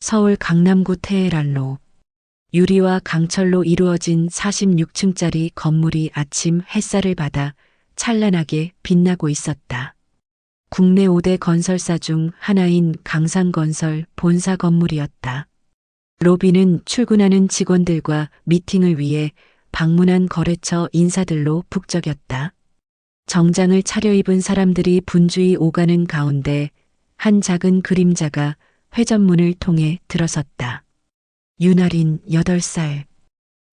서울 강남구 테헤란로. 유리와 강철로 이루어진 46층짜리 건물이 아침 햇살을 받아 찬란하게 빛나고 있었다. 국내 5대 건설사 중 하나인 강상건설 본사 건물이었다. 로비는 출근하는 직원들과 미팅을 위해 방문한 거래처 인사들로 북적였다. 정장을 차려입은 사람들이 분주히 오가는 가운데 한 작은 그림자가 회전문을 통해 들어섰다. 윤아린 8살.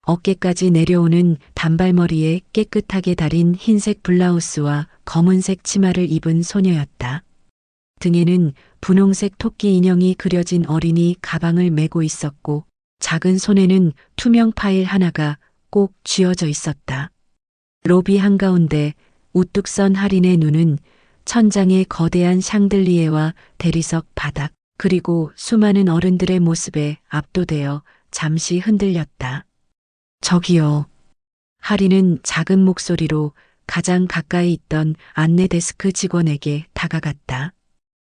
어깨까지 내려오는 단발머리에 깨끗하게 다린 흰색 블라우스와 검은색 치마를 입은 소녀였다. 등에는 분홍색 토끼 인형이 그려진 어린이 가방을 메고 있었고 작은 손에는 투명 파일 하나가 꼭 쥐어져 있었다. 로비 한가운데 우뚝 선 할인의 눈은 천장의 거대한 샹들리에와 대리석 바닥 그리고 수많은 어른들의 모습에 압도되어 잠시 흔들렸다. 저기요. 할인은 작은 목소리로 가장 가까이 있던 안내 데스크 직원에게 다가갔다.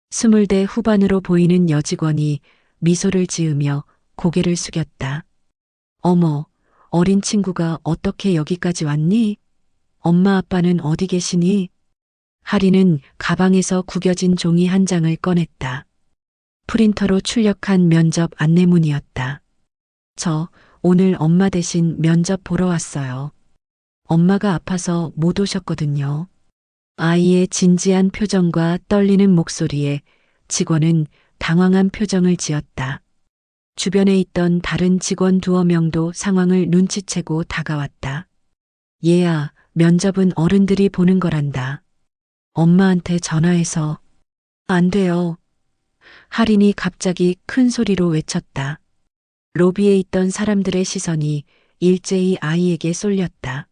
20대 후반으로 보이는 여직원이 미소를 지으며 고개를 숙였다. 어머, 어린 친구가 어떻게 여기까지 왔니? 엄마 아빠는 어디 계시니? 할인은 가방에서 구겨진 종이 한 장을 꺼냈다. 프린터로 출력한 면접 안내문이었다. 저 오늘 엄마 대신 면접 보러 왔어요. 엄마가 아파서 못 오셨거든요. 아이의 진지한 표정과 떨리는 목소리에 직원은 당황한 표정을 지었다. 주변에 있던 다른 직원 2명도 상황을 눈치채고 다가왔다. 얘야, 면접은 어른들이 보는 거란다. 엄마한테 전화해서. 안 돼요. 할인이 갑자기 큰 소리로 외쳤다. 로비에 있던 사람들의 시선이 일제히 아이에게 쏠렸다.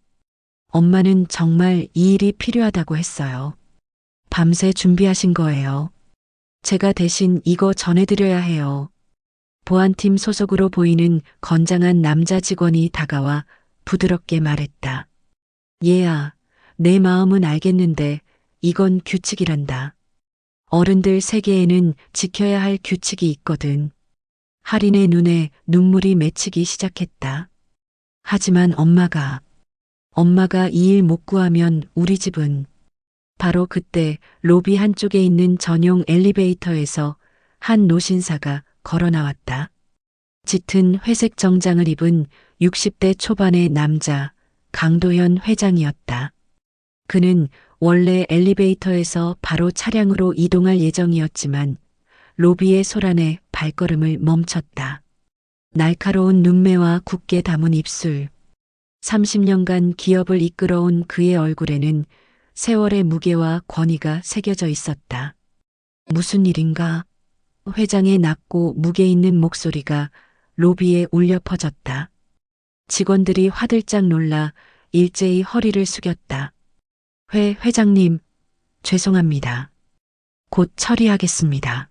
엄마는 정말 이 일이 필요하다고 했어요. 밤새 준비하신 거예요. 제가 대신 이거 전해드려야 해요. 보안팀 소속으로 보이는 건장한 남자 직원이 다가와 부드럽게 말했다. 얘야, 내 마음은 알겠는데 이건 규칙이란다. 어른들 세계에는 지켜야 할 규칙이 있거든. 할인의 눈에 눈물이 맺히기 시작했다. 하지만 엄마가 이 일 못 구하면 우리 집은. 바로 그때 로비 한쪽에 있는 전용 엘리베이터에서 한 노신사가 걸어 나왔다. 짙은 회색 정장을 입은 60대 초반의 남자, 강도현 회장이었다. 그는 원래 엘리베이터에서 바로 차량으로 이동할 예정이었지만 로비의 소란에 발걸음을 멈췄다. 날카로운 눈매와 굳게 담은 입술. 30년간 기업을 이끌어온 그의 얼굴에는 세월의 무게와 권위가 새겨져 있었다. 무슨 일인가? 회장의 낮고 무게 있는 목소리가 로비에 울려 퍼졌다. 직원들이 화들짝 놀라 일제히 허리를 숙였다. 회장님, 죄송합니다. 곧 처리하겠습니다.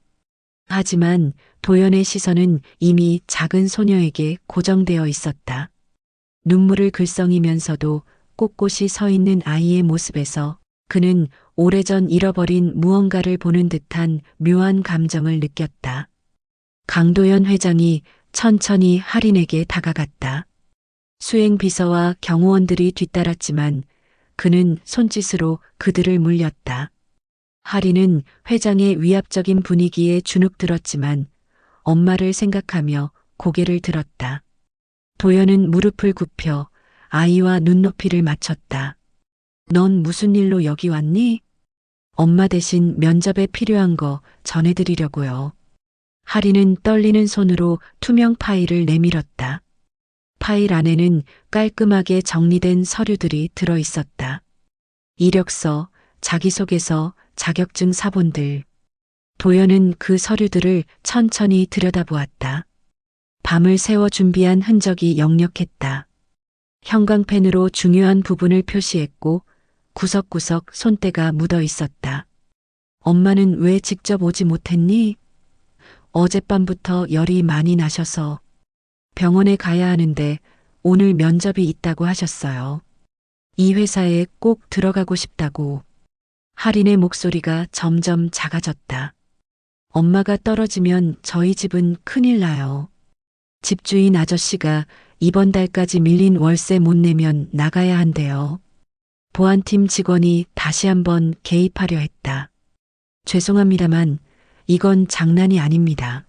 하지만 도연의 시선은 이미 작은 소녀에게 고정되어 있었다. 눈물을 글썽이면서도 꼿꼿이 서 있는 아이의 모습에서 그는 오래전 잃어버린 무언가를 보는 듯한 묘한 감정을 느꼈다. 강도연 회장이 천천히 할인에게 다가갔다. 수행비서와 경호원들이 뒤따랐지만 그는 손짓으로 그들을 물렸다. 할인은 회장의 위압적인 분위기에 주눅들었지만 엄마를 생각하며 고개를 들었다. 도연은 무릎을 굽혀 아이와 눈높이를 맞췄다. 넌 무슨 일로 여기 왔니? 엄마 대신 면접에 필요한 거 전해드리려고요. 할인은 떨리는 손으로 투명 파일을 내밀었다. 파일 안에는 깔끔하게 정리된 서류들이 들어 있었다. 이력서, 자기소개서, 자격증 사본들. 도연은 그 서류들을 천천히 들여다보았다. 밤을 새워 준비한 흔적이 역력했다. 형광펜으로 중요한 부분을 표시했고 구석구석 손때가 묻어 있었다. 엄마는 왜 직접 오지 못했니? 어젯밤부터 열이 많이 나셔서 병원에 가야 하는데 오늘 면접이 있다고 하셨어요. 이 회사에 꼭 들어가고 싶다고. 할인의 목소리가 점점 작아졌다. 엄마가 떨어지면 저희 집은 큰일 나요. 집주인 아저씨가 이번 달까지 밀린 월세 못 내면 나가야 한대요. 보안팀 직원이 다시 한번 개입하려 했다. 죄송합니다만 이건 장난이 아닙니다.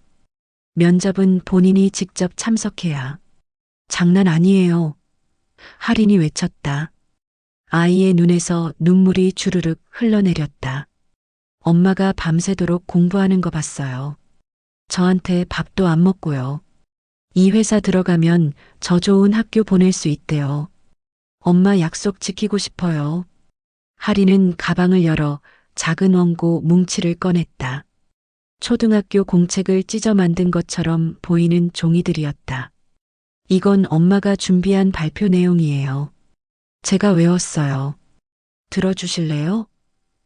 면접은 본인이 직접 참석해야. 장난 아니에요. 할인이 외쳤다. 아이의 눈에서 눈물이 주르륵 흘러내렸다. 엄마가 밤새도록 공부하는 거 봤어요. 저한테 밥도 안 먹고요. 이 회사 들어가면 저 좋은 학교 보낼 수 있대요. 엄마 약속 지키고 싶어요. 하리는 가방을 열어 작은 원고 뭉치를 꺼냈다. 초등학교 공책을 찢어 만든 것처럼 보이는 종이들이었다. 이건 엄마가 준비한 발표 내용이에요. 제가 외웠어요. 들어주실래요?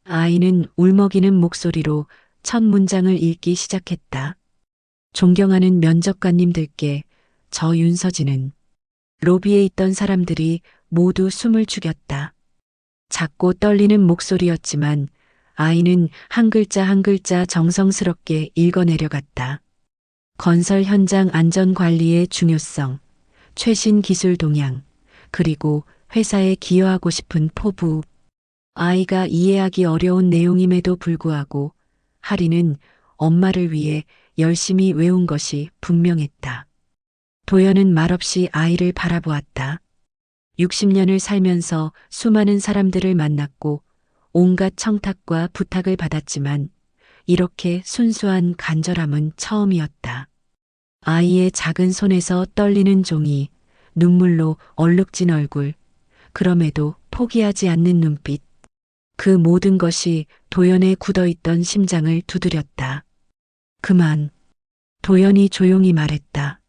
아이는 울먹이는 목소리로 첫 문장을 읽기 시작했다. 존경하는 면접관님들께 저 윤서진은. 로비에 있던 사람들이 모두 숨을 죽였다. 작고 떨리는 목소리였지만 아이는 한 글자 한 글자 정성스럽게 읽어내려갔다. 건설 현장 안전 관리의 중요성, 최신 기술 동향, 그리고 회사에 기여하고 싶은 포부. 아이가 이해하기 어려운 내용임에도 불구하고 하리는 엄마를 위해 열심히 외운 것이 분명했다. 도연은 말없이 아이를 바라보았다. 60년을 살면서 수많은 사람들을 만났고 온갖 청탁과 부탁을 받았지만 이렇게 순수한 간절함은 처음이었다. 아이의 작은 손에서 떨리는 종이, 눈물로 얼룩진 얼굴, 그럼에도 포기하지 않는 눈빛. 그 모든 것이 도연의 굳어있던 심장을 두드렸다. 그만. 도연이 조용히 말했다.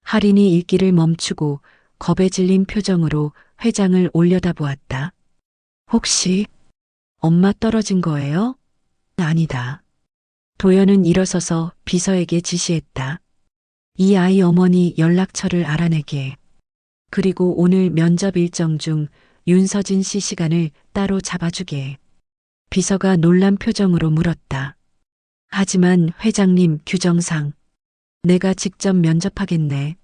할인이 읽기를 멈추고 겁에 질린 표정으로 회장을 올려다보았다. 혹시 엄마 떨어진 거예요? 아니다. 도연은 일어서서 비서에게 지시했다. 이 아이 어머니 연락처를 알아내게. 그리고 오늘 면접 일정 중 윤서진 씨 시간을 따로 잡아주게. 비서가 놀란 표정으로 물었다. 하지만 회장님 규정상 내가 직접 면접하겠네.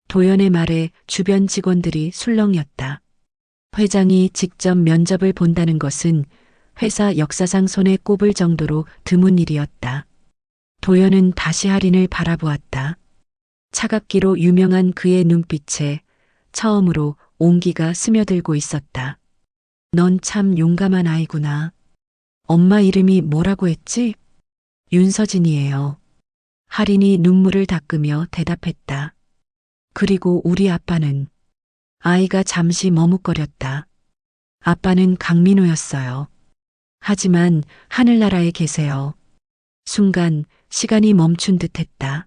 도연의 말에 주변 직원들이 술렁였다. 회장이 직접 면접을 본다는 것은 회사 역사상 손에 꼽을 정도로 드문 일이었다. 도연은 다시 할인을 바라보았다. 차갑기로 유명한 그의 눈빛에 처음으로 온기가 스며들고 있었다. 넌 참 용감한 아이구나. 엄마 이름이 뭐라고 했지? 윤서진이에요. 할인이 눈물을 닦으며 대답했다. 그리고 우리 아빠는. 아이가 잠시 머뭇거렸다. 아빠는 강민호였어요. 하지만 하늘나라에 계세요. 순간 시간이 멈춘 듯 했다.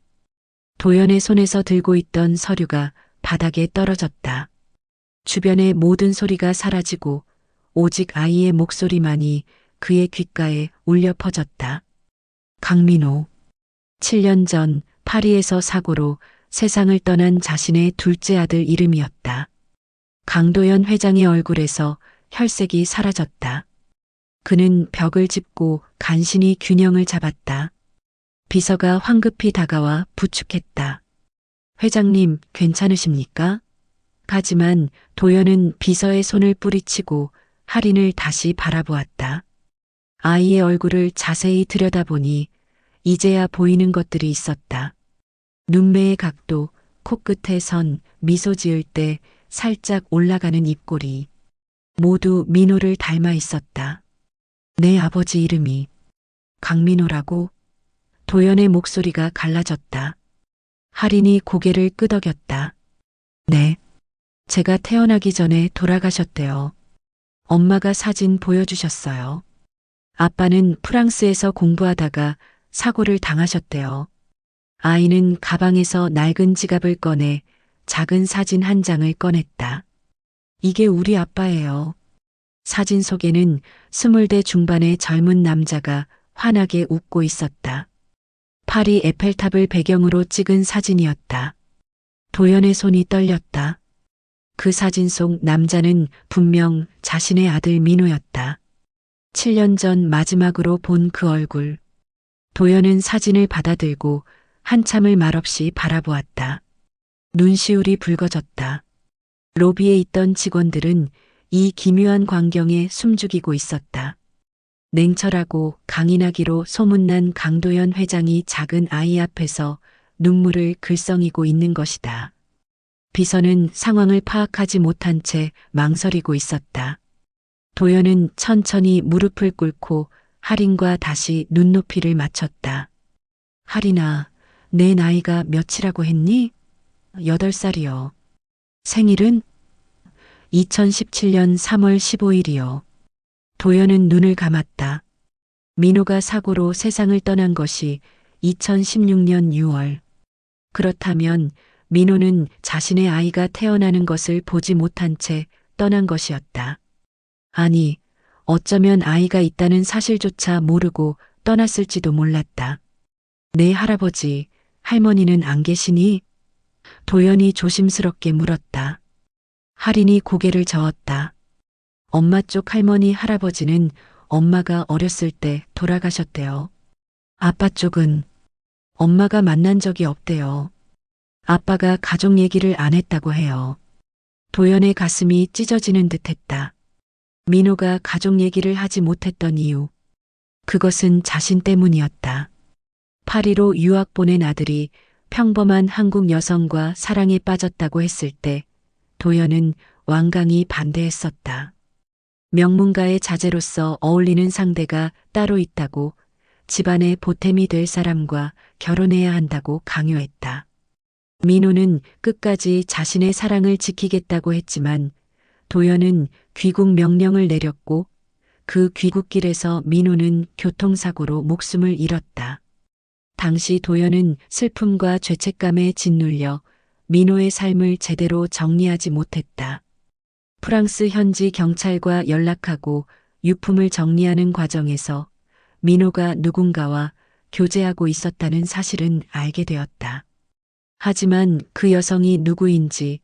도연의 손에서 들고 있던 서류가 바닥에 떨어졌다. 주변의 모든 소리가 사라지고 오직 아이의 목소리만이 그의 귓가에 울려 퍼졌다. 강민호. 7년 전 파리에서 사고로 세상을 떠난 자신의 둘째 아들 이름이었다. 강도연 회장의 얼굴에서 혈색이 사라졌다. 그는 벽을 짚고 간신히 균형을 잡았다. 비서가 황급히 다가와 부축했다. 회장님, 괜찮으십니까? 하지만 도연은 비서의 손을 뿌리치고 할인을 다시 바라보았다. 아이의 얼굴을 자세히 들여다보니 이제야 보이는 것들이 있었다. 눈매의 각도, 코끝에 선, 미소 지을 때 살짝 올라가는 입꼬리. 모두 민호를 닮아 있었다. 내 아버지 이름이 강민호라고? 도연의 목소리가 갈라졌다. 할인이 고개를 끄덕였다. 네. 제가 태어나기 전에 돌아가셨대요. 엄마가 사진 보여주셨어요. 아빠는 프랑스에서 공부하다가 사고를 당하셨대요. 아이는 가방에서 낡은 지갑을 꺼내 작은 사진 한 장을 꺼냈다. 이게 우리 아빠예요. 사진 속에는 20대 중반의 젊은 남자가 환하게 웃고 있었다. 파리 에펠탑을 배경으로 찍은 사진이었다. 도연의 손이 떨렸다. 그 사진 속 남자는 분명 자신의 아들 민호였다. 7년 전 마지막으로 본 그 얼굴. 도연은 사진을 받아들고 한참을 말없이 바라보았다. 눈시울이 붉어졌다. 로비에 있던 직원들은 이 기묘한 광경에 숨죽이고 있었다. 냉철하고 강인하기로 소문난 강도연 회장이 작은 아이 앞에서 눈물을 글썽이고 있는 것이다. 비서는 상황을 파악하지 못한 채 망설이고 있었다. 도연은 천천히 무릎을 꿇고 할인과 다시 눈높이를 맞췄다. 할인아, 내 나이가 몇이라고 했니? 8살이요. 생일은? 2017년 3월 15일이요. 도연은 눈을 감았다. 민호가 사고로 세상을 떠난 것이 2016년 6월. 그렇다면 민호는 자신의 아이가 태어나는 것을 보지 못한 채 떠난 것이었다. 아니, 어쩌면 아이가 있다는 사실조차 모르고 떠났을지도 몰랐다. 내 할아버지, 할머니는 안 계시니? 도연이 조심스럽게 물었다. 할인이 고개를 저었다. 엄마 쪽 할머니, 할아버지는 엄마가 어렸을 때 돌아가셨대요. 아빠 쪽은 엄마가 만난 적이 없대요. 아빠가 가족 얘기를 안 했다고 해요. 도연의 가슴이 찢어지는 듯했다. 민호가 가족 얘기를 하지 못했던 이유. 그것은 자신 때문이었다. 파리로 유학 보낸 아들이 평범한 한국 여성과 사랑에 빠졌다고 했을 때 도연은 완강히 반대했었다. 명문가의 자제로서 어울리는 상대가 따로 있다고, 집안의 보탬이 될 사람과 결혼해야 한다고 강요했다. 민호는 끝까지 자신의 사랑을 지키겠다고 했지만 도연은 귀국 명령을 내렸고 그 귀국길에서 민호는 교통사고로 목숨을 잃었다. 당시 도연은 슬픔과 죄책감에 짓눌려 민호의 삶을 제대로 정리하지 못했다. 프랑스 현지 경찰과 연락하고 유품을 정리하는 과정에서 민호가 누군가와 교제하고 있었다는 사실은 알게 되었다. 하지만 그 여성이 누구인지,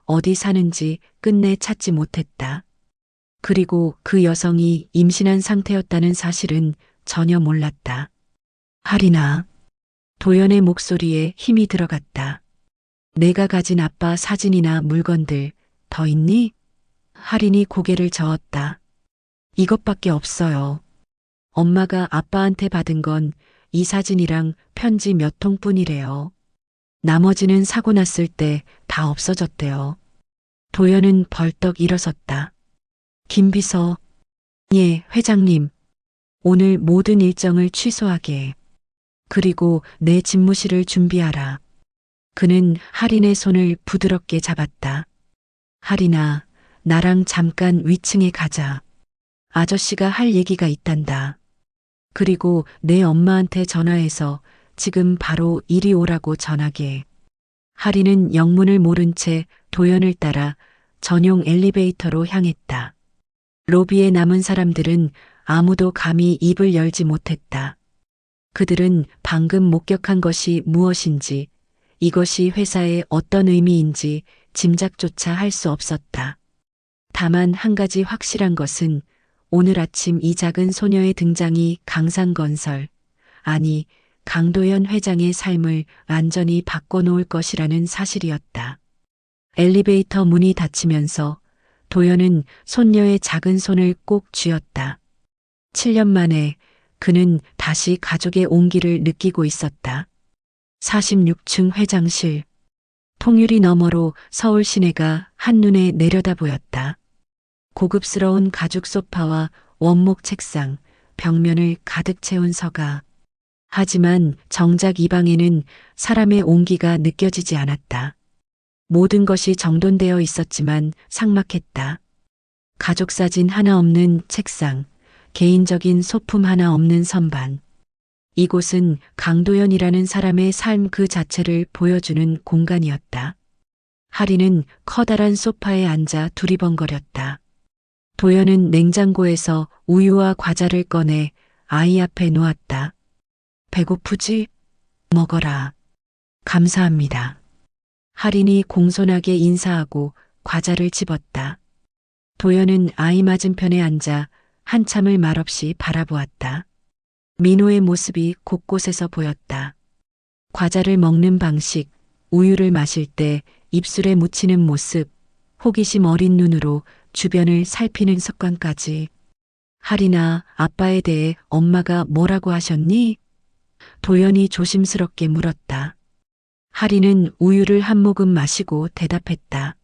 어디 사는지 끝내 찾지 못했다. 그리고 그 여성이 임신한 상태였다는 사실은 전혀 몰랐다. 할인아, 도연의 목소리에 힘이 들어갔다. 내가 가진 아빠 사진이나 물건들 더 있니? 할인이 고개를 저었다. 이것밖에 없어요. 엄마가 아빠한테 받은 건 이 사진이랑 편지 몇 통뿐이래요. 나머지는 사고 났을 때 다 없어졌대요. 도연은 벌떡 일어섰다. 김 비서, 예, 회장님. 오늘 모든 일정을 취소하게. 그리고 내 집무실을 준비하라. 그는 할인의 손을 부드럽게 잡았다. 할인아, 나랑 잠깐 위층에 가자. 아저씨가 할 얘기가 있단다. 그리고 내 엄마한테 전화해서 지금 바로 이리 오라고 전하게. 할인은 영문을 모른 채 도연을 따라 전용 엘리베이터로 향했다. 로비에 남은 사람들은 아무도 감히 입을 열지 못했다. 그들은 방금 목격한 것이 무엇인지, 이것이 회사의 어떤 의미인지 짐작조차 할 수 없었다. 다만 한 가지 확실한 것은 오늘 아침 이 작은 소녀의 등장이 강상건설, 아니 강도연 회장의 삶을 완전히 바꿔놓을 것이라는 사실이었다. 엘리베이터 문이 닫히면서 도연은 손녀의 작은 손을 꼭 쥐었다. 7년 만에 그는 다시 가족의 온기를 느끼고 있었다. 46층 회장실. 통유리 너머로 서울 시내가 한눈에 내려다 보였다. 고급스러운 가죽 소파와 원목 책상, 벽면을 가득 채운 서가. 하지만 정작 이 방에는 사람의 온기가 느껴지지 않았다. 모든 것이 정돈되어 있었지만 삭막했다. 가족사진 하나 없는 책상, 개인적인 소품 하나 없는 선반. 이곳은 강도연이라는 사람의 삶 그 자체를 보여주는 공간이었다. 할인은 커다란 소파에 앉아 두리번거렸다. 도연은 냉장고에서 우유와 과자를 꺼내 아이 앞에 놓았다. 배고프지? 먹어라. 감사합니다. 할인이 공손하게 인사하고 과자를 집었다. 도연은 아이 맞은편에 앉아 한참을 말없이 바라보았다. 민호의 모습이 곳곳에서 보였다. 과자를 먹는 방식, 우유를 마실 때 입술에 묻히는 모습, 호기심 어린 눈으로 주변을 살피는 습관까지. 할이나 아빠에 대해 엄마가 뭐라고 하셨니? 도연이 조심스럽게 물었다. 할이는 우유를 한 모금 마시고 대답했다.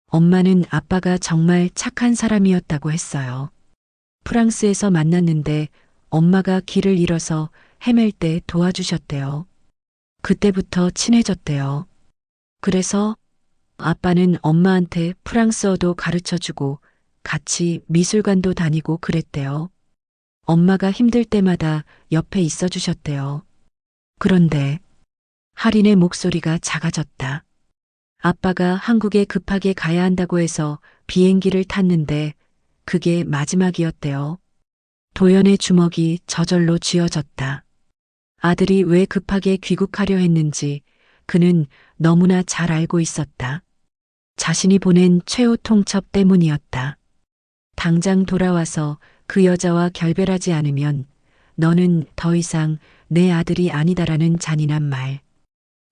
엄마는 아빠가 정말 착한 사람이었다고 했어요. 프랑스에서 만났는데 엄마가 길을 잃어서 헤맬 때 도와주셨대요. 그때부터 친해졌대요. 그래서 아빠는 엄마한테 프랑스어도 가르쳐 주고 같이 미술관도 다니고 그랬대요. 엄마가 힘들 때마다 옆에 있어 주셨대요. 그런데 할인의 목소리가 작아졌다. 아빠가 한국에 급하게 가야 한다고 해서 비행기를 탔는데 그게 마지막이었대요. 도연의 주먹이 저절로 쥐어졌다. 아들이 왜 급하게 귀국하려 했는지 그는 너무나 잘 알고 있었다. 자신이 보낸 최후 통첩 때문이었다. 당장 돌아와서 그 여자와 결별하지 않으면 너는 더 이상 내 아들이 아니다라는 잔인한 말.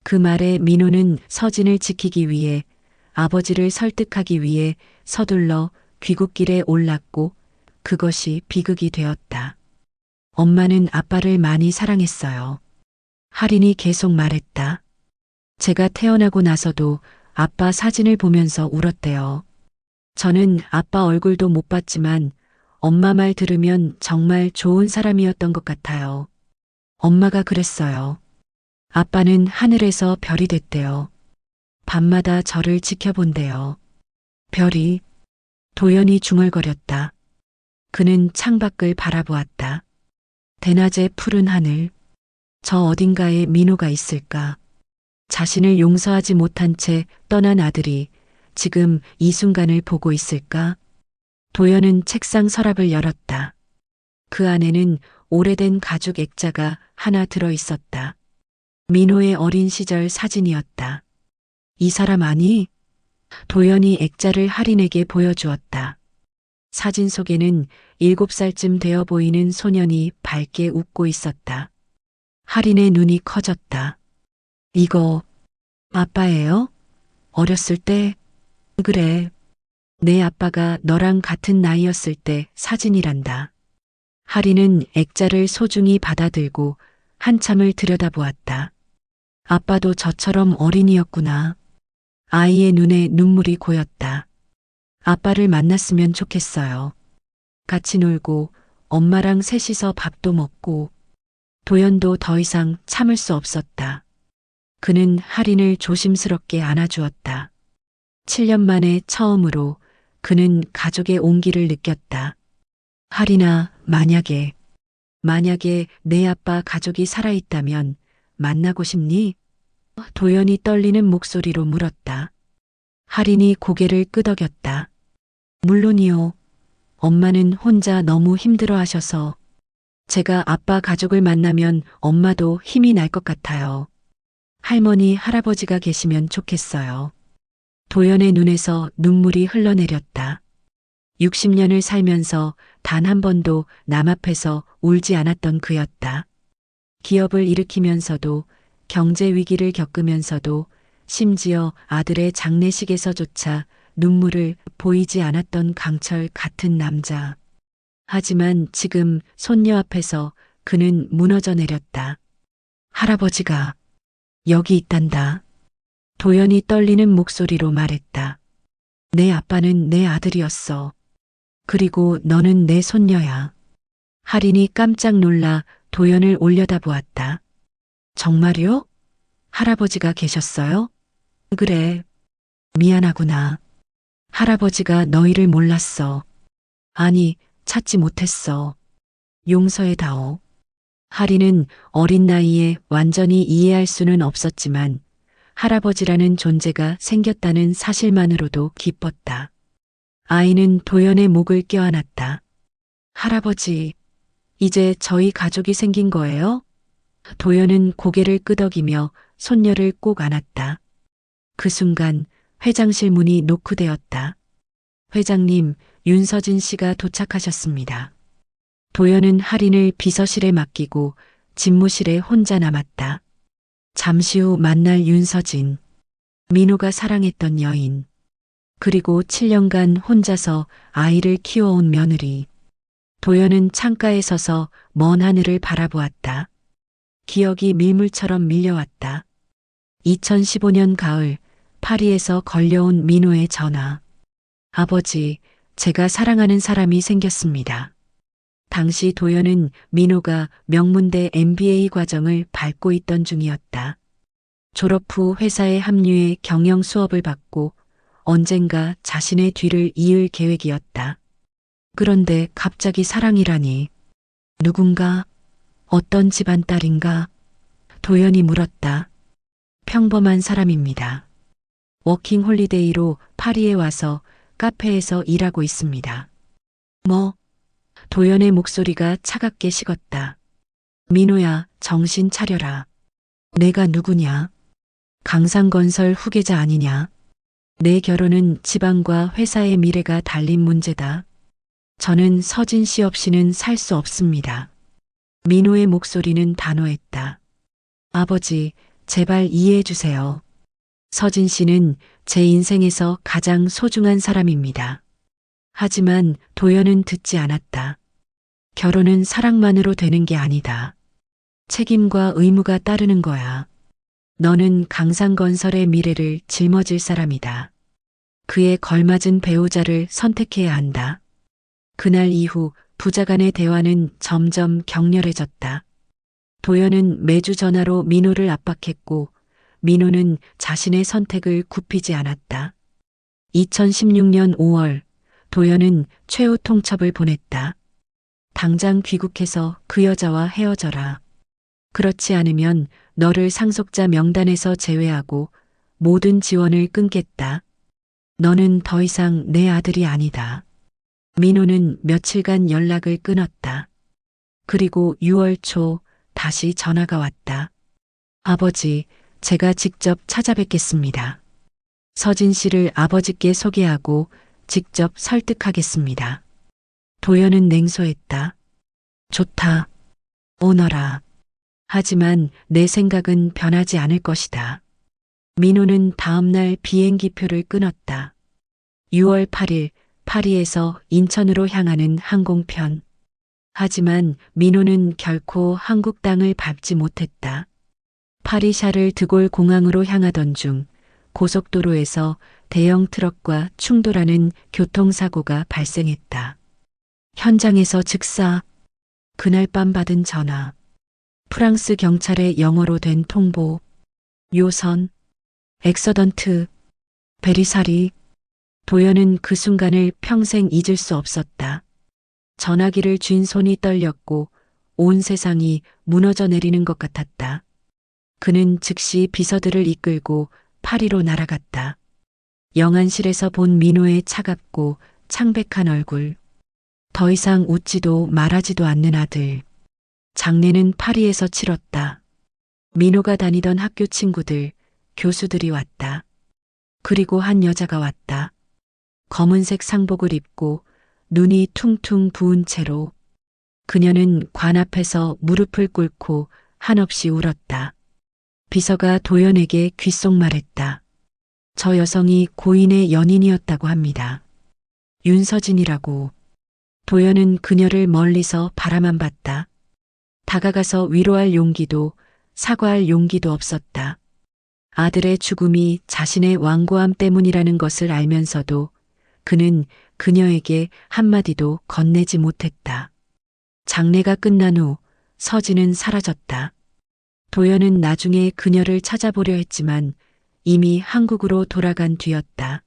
그 말에 민호는 서진을 지키기 위해 아버지를 설득하기 위해 서둘러 귀국길에 올랐고 그것이 비극이 되었다. 엄마는 아빠를 많이 사랑했어요. 할인이 계속 말했다. 제가 태어나고 나서도 아빠 사진을 보면서 울었대요. 저는 아빠 얼굴도 못 봤지만 엄마 말 들으면 정말 좋은 사람이었던 것 같아요. 엄마가 그랬어요. 아빠는 하늘에서 별이 됐대요. 밤마다 저를 지켜본대요. 별이. 도연이 중얼거렸다. 그는 창밖을 바라보았다. 대낮의 푸른 하늘. 저 어딘가에 민호가 있을까? 자신을 용서하지 못한 채 떠난 아들이 지금 이 순간을 보고 있을까? 도연은 책상 서랍을 열었다. 그 안에는 오래된 가죽 액자가 하나 들어 있었다. 민호의 어린 시절 사진이었다. 이 사람 아니? 도연이 액자를 할인에게 보여주었다. 사진 속에는 7살쯤 되어 보이는 소년이 밝게 웃고 있었다. 할인의 눈이 커졌다. 이거 아빠예요? 어렸을 때? 그래. 내 아빠가 너랑 같은 나이였을 때 사진이란다. 할인은 액자를 소중히 받아들고 한참을 들여다보았다. 아빠도 저처럼 어린이였구나. 아이의 눈에 눈물이 고였다. 아빠를 만났으면 좋겠어요. 같이 놀고 엄마랑 셋이서 밥도 먹고. 도연도 더 이상 참을 수 없었다. 그는 할인을 조심스럽게 안아주었다. 7년 만에 처음으로 그는 가족의 온기를 느꼈다. 할인아, 만약에 내 아빠 가족이 살아있다면 만나고 싶니? 도연이 떨리는 목소리로 물었다. 할인이 고개를 끄덕였다. 물론이요. 엄마는 혼자 너무 힘들어 하셔서 제가 아빠 가족을 만나면 엄마도 힘이 날 것 같아요. 할머니, 할아버지가 계시면 좋겠어요. 도연의 눈에서 눈물이 흘러내렸다. 60년을 살면서 단 한 번도 남 앞에서 울지 않았던 그였다. 기업을 일으키면서도 경제 위기를 겪으면서도 심지어 아들의 장례식에서조차 눈물을 보이지 않았던 강철 같은 남자. 하지만 지금 손녀 앞에서 그는 무너져 내렸다. 할아버지가 여기 있단다. 도연이 떨리는 목소리로 말했다. 내 아빠는 내 아들이었어. 그리고 너는 내 손녀야. 할인이 깜짝 놀라 도연을 올려다보았다. 정말요? 할아버지가 계셨어요? 그래. 미안하구나. 할아버지가 너희를 몰랐어. 아니, 찾지 못했어. 용서해다오. 할인은 어린 나이에 완전히 이해할 수는 없었지만 할아버지라는 존재가 생겼다는 사실만으로도 기뻤다. 아이는 도연의 목을 껴안았다. 할아버지, 이제 저희 가족이 생긴 거예요? 도연은 고개를 끄덕이며 손녀를 꼭 안았다. 그 순간 회장실 문이 노크되었다. 회장님, 윤서진 씨가 도착하셨습니다. 도연은 할인을 비서실에 맡기고 집무실에 혼자 남았다. 잠시 후 만날 윤서진. 민호가 사랑했던 여인. 그리고 7년간 혼자서 아이를 키워온 며느리. 도연은 창가에 서서 먼 하늘을 바라보았다. 기억이 밀물처럼 밀려왔다. 2015년 가을, 파리에서 걸려온 민호의 전화. 아버지, 제가 사랑하는 사람이 생겼습니다. 당시 도연은 민호가 명문대 MBA 과정을 밟고 있던 중이었다. 졸업 후 회사에 합류해 경영 수업을 받고 언젠가 자신의 뒤를 이을 계획이었다. 그런데 갑자기 사랑이라니. 누군가? 어떤 집안 딸인가? 도연이 물었다. 평범한 사람입니다. 워킹 홀리데이로 파리에 와서 카페에서 일하고 있습니다. 뭐? 도연의 목소리가 차갑게 식었다. 민호야, 정신 차려라. 내가 누구냐? 강상건설 후계자 아니냐? 내 결혼은 집안과 회사의 미래가 달린 문제다. 저는 서진 씨 없이는 살 수 없습니다. 민호의 목소리는 단호했다. 아버지, 제발 이해해 주세요. 서진 씨는 제 인생에서 가장 소중한 사람입니다. 하지만 도연은 듣지 않았다. 결혼은 사랑만으로 되는 게 아니다. 책임과 의무가 따르는 거야. 너는 강상건설의 미래를 짊어질 사람이다. 그에 걸맞은 배우자를 선택해야 한다. 그날 이후 부자 간의 대화는 점점 격렬해졌다. 도연은 매주 전화로 민호를 압박했고 민호는 자신의 선택을 굽히지 않았다. 2016년 5월 도연은 최후 통첩을 보냈다. 당장 귀국해서 그 여자와 헤어져라. 그렇지 않으면 너를 상속자 명단에서 제외하고 모든 지원을 끊겠다. 너는 더 이상 내 아들이 아니다. 민호는 며칠간 연락을 끊었다. 그리고 6월 초 다시 전화가 왔다. 아버지, 제가 직접 찾아뵙겠습니다. 서진 씨를 아버지께 소개하고 직접 설득하겠습니다. 도연은 냉소했다. 좋다. 오너라. 하지만 내 생각은 변하지 않을 것이다. 민호는 다음날 비행기표를 끊었다. 6월 8일 파리에서 인천으로 향하는 항공편. 하지만 민호는 결코 한국 땅을 밟지 못했다. 파리 샤를 드골 공항으로 향하던 중 고속도로에서 대형 트럭과 충돌하는 교통사고가 발생했다. 현장에서 즉사. 그날 밤 받은 전화. 프랑스 경찰의 영어로 된 통보. 요선. 엑서던트. 베리사리. 도연은 그 순간을 평생 잊을 수 없었다. 전화기를 쥔 손이 떨렸고 온 세상이 무너져 내리는 것 같았다. 그는 즉시 비서들을 이끌고 파리로 날아갔다. 영안실에서 본 민호의 차갑고 창백한 얼굴. 더 이상 웃지도 말하지도 않는 아들. 장례는 파리에서 치렀다. 민호가 다니던 학교 친구들, 교수들이 왔다. 그리고 한 여자가 왔다. 검은색 상복을 입고 눈이 퉁퉁 부은 채로. 그녀는 관 앞에서 무릎을 꿇고 한없이 울었다. 비서가 도연에게 귓속말했다. 저 여성이 고인의 연인이었다고 합니다. 윤서진이라고. 도연은 그녀를 멀리서 바라만 봤다. 다가가서 위로할 용기도 사과할 용기도 없었다. 아들의 죽음이 자신의 완고함 때문이라는 것을 알면서도 그는 그녀에게 한마디도 건네지 못했다. 장례가 끝난 후 서진은 사라졌다. 도연은 나중에 그녀를 찾아보려 했지만 이미 한국으로 돌아간 뒤였다.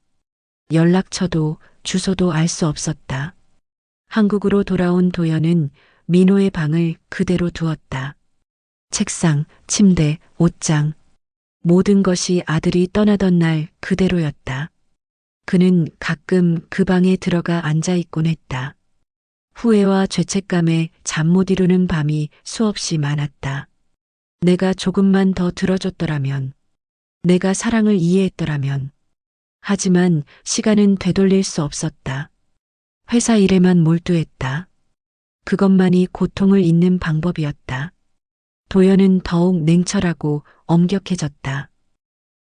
연락처도 주소도 알 수 없었다. 한국으로 돌아온 도연은 민호의 방을 그대로 두었다. 책상, 침대, 옷장. 모든 것이 아들이 떠나던 날 그대로였다. 그는 가끔 그 방에 들어가 앉아 있곤 했다. 후회와 죄책감에 잠 못 이루는 밤이 수없이 많았다. 내가 조금만 더 들어줬더라면, 내가 사랑을 이해했더라면. 하지만 시간은 되돌릴 수 없었다. 회사 일에만 몰두했다. 그것만이 고통을 잇는 방법이었다. 도연은 더욱 냉철하고 엄격해졌다.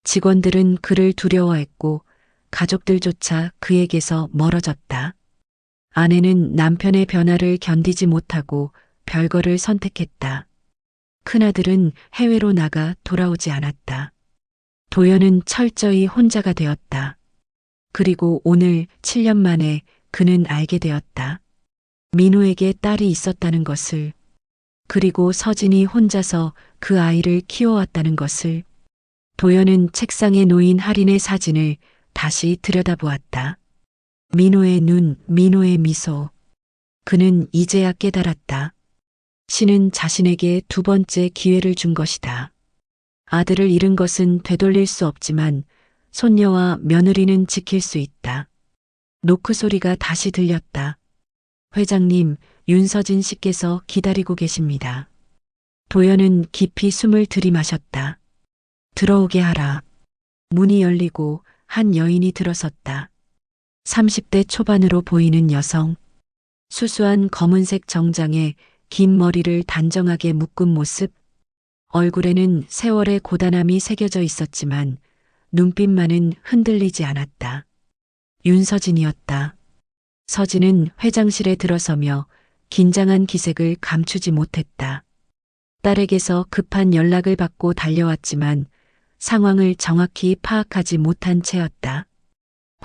직원들은 그를 두려워했고 가족들조차 그에게서 멀어졌다. 아내는 남편의 변화를 견디지 못하고 별거를 선택했다. 큰아들은 해외로 나가 돌아오지 않았다. 도연은 철저히 혼자가 되었다. 그리고 오늘 7년 만에 그는 알게 되었다. 민호에게 딸이 있었다는 것을, 그리고 서진이 혼자서 그 아이를 키워왔다는 것을. 도연은 책상에 놓인 할인의 사진을 다시 들여다보았다. 민호의 눈, 민호의 미소. 그는 이제야 깨달았다. 신은 자신에게 두 번째 기회를 준 것이다. 아들을 잃은 것은 되돌릴 수 없지만 손녀와 며느리는 지킬 수 있다. 노크 소리가 다시 들렸다. 회장님, 윤서진 씨께서 기다리고 계십니다. 도연은 깊이 숨을 들이마셨다. 들어오게 하라. 문이 열리고 한 여인이 들어섰다. 30대 초반으로 보이는 여성. 수수한 검은색 정장에 긴 머리를 단정하게 묶은 모습. 얼굴에는 세월의 고단함이 새겨져 있었지만 눈빛만은 흔들리지 않았다. 윤서진이었다. 서진은 회장실에 들어서며 긴장한 기색을 감추지 못했다. 딸에게서 급한 연락을 받고 달려왔지만 상황을 정확히 파악하지 못한 채였다.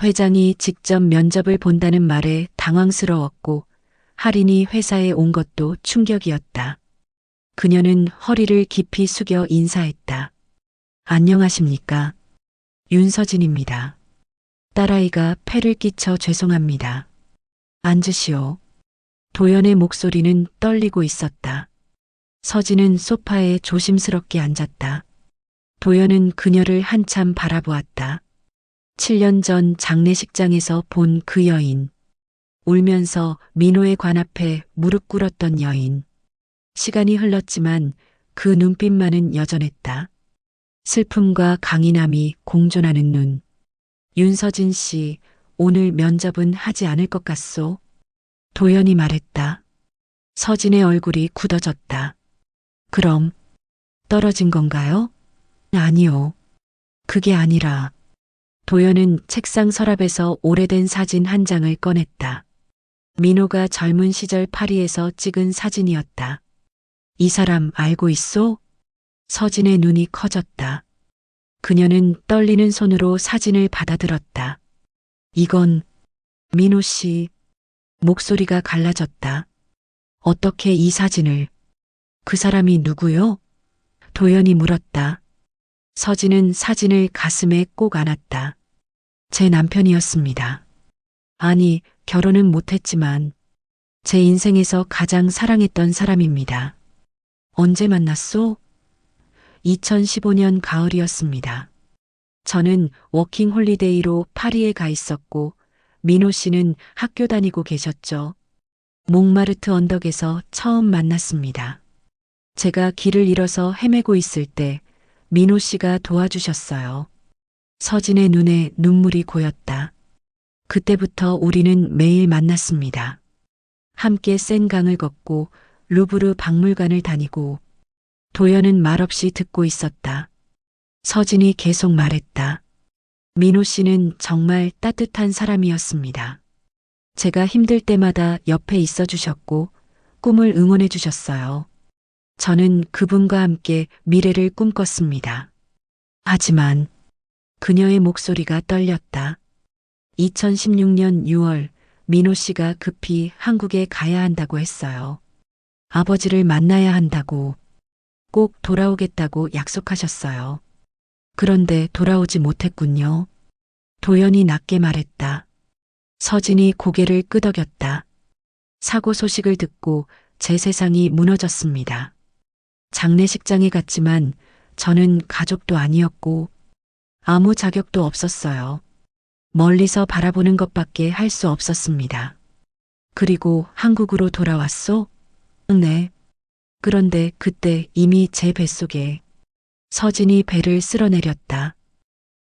회장이 직접 면접을 본다는 말에 당황스러웠고 할인이 회사에 온 것도 충격이었다. 그녀는 허리를 깊이 숙여 인사했다. 안녕하십니까? 윤서진입니다. 딸아이가 폐를 끼쳐 죄송합니다. 앉으시오. 도연의 목소리는 떨리고 있었다. 서진은 소파에 조심스럽게 앉았다. 도연은 그녀를 한참 바라보았다. 7년 전 장례식장에서 본 그 여인. 울면서 민호의 관 앞에 무릎 꿇었던 여인. 시간이 흘렀지만 그 눈빛만은 여전했다. 슬픔과 강인함이 공존하는 눈. 윤서진 씨, 오늘 면접은 하지 않을 것 같소? 도연이 말했다. 서진의 얼굴이 굳어졌다. 그럼 떨어진 건가요? 아니요. 그게 아니라. 도연은 책상 서랍에서 오래된 사진 한 장을 꺼냈다. 민호가 젊은 시절 파리에서 찍은 사진이었다. 이 사람 알고 있소? 서진의 눈이 커졌다. 그녀는 떨리는 손으로 사진을 받아들었다. 이건 민호 씨. 목소리가 갈라졌다. 어떻게 이 사진을? 그 사람이 누구요? 도연이 물었다. 서진은 사진을 가슴에 꼭 안았다. 제 남편이었습니다. 아니, 결혼은 못했지만 제 인생에서 가장 사랑했던 사람입니다. 언제 만났소? 2015년 가을이었습니다. 저는 워킹 홀리데이로 파리에 가 있었고 민호 씨는 학교 다니고 계셨죠. 몽마르트 언덕에서 처음 만났습니다. 제가 길을 잃어서 헤매고 있을 때 민호 씨가 도와주셨어요. 서진의 눈에 눈물이 고였다. 그때부터 우리는 매일 만났습니다. 함께 센강을 걷고 루브르 박물관을 다니고. 도연은 말없이 듣고 있었다. 서진이 계속 말했다. 민호 씨는 정말 따뜻한 사람이었습니다. 제가 힘들 때마다 옆에 있어 주셨고 꿈을 응원해 주셨어요. 저는 그분과 함께 미래를 꿈꿨습니다. 하지만 그녀의 목소리가 떨렸다. 2016년 6월 민호 씨가 급히 한국에 가야 한다고 했어요. 아버지를 만나야 한다고, 꼭 돌아오겠다고 약속하셨어요. 그런데 돌아오지 못했군요. 도연이 낮게 말했다. 서진이 고개를 끄덕였다. 사고 소식을 듣고 제 세상이 무너졌습니다. 장례식장에 갔지만 저는 가족도 아니었고 아무 자격도 없었어요. 멀리서 바라보는 것밖에 할 수 없었습니다. 그리고 한국으로 돌아왔소? 네. 그런데 그때 이미 제 뱃속에 서진이 배를 쓸어내렸다.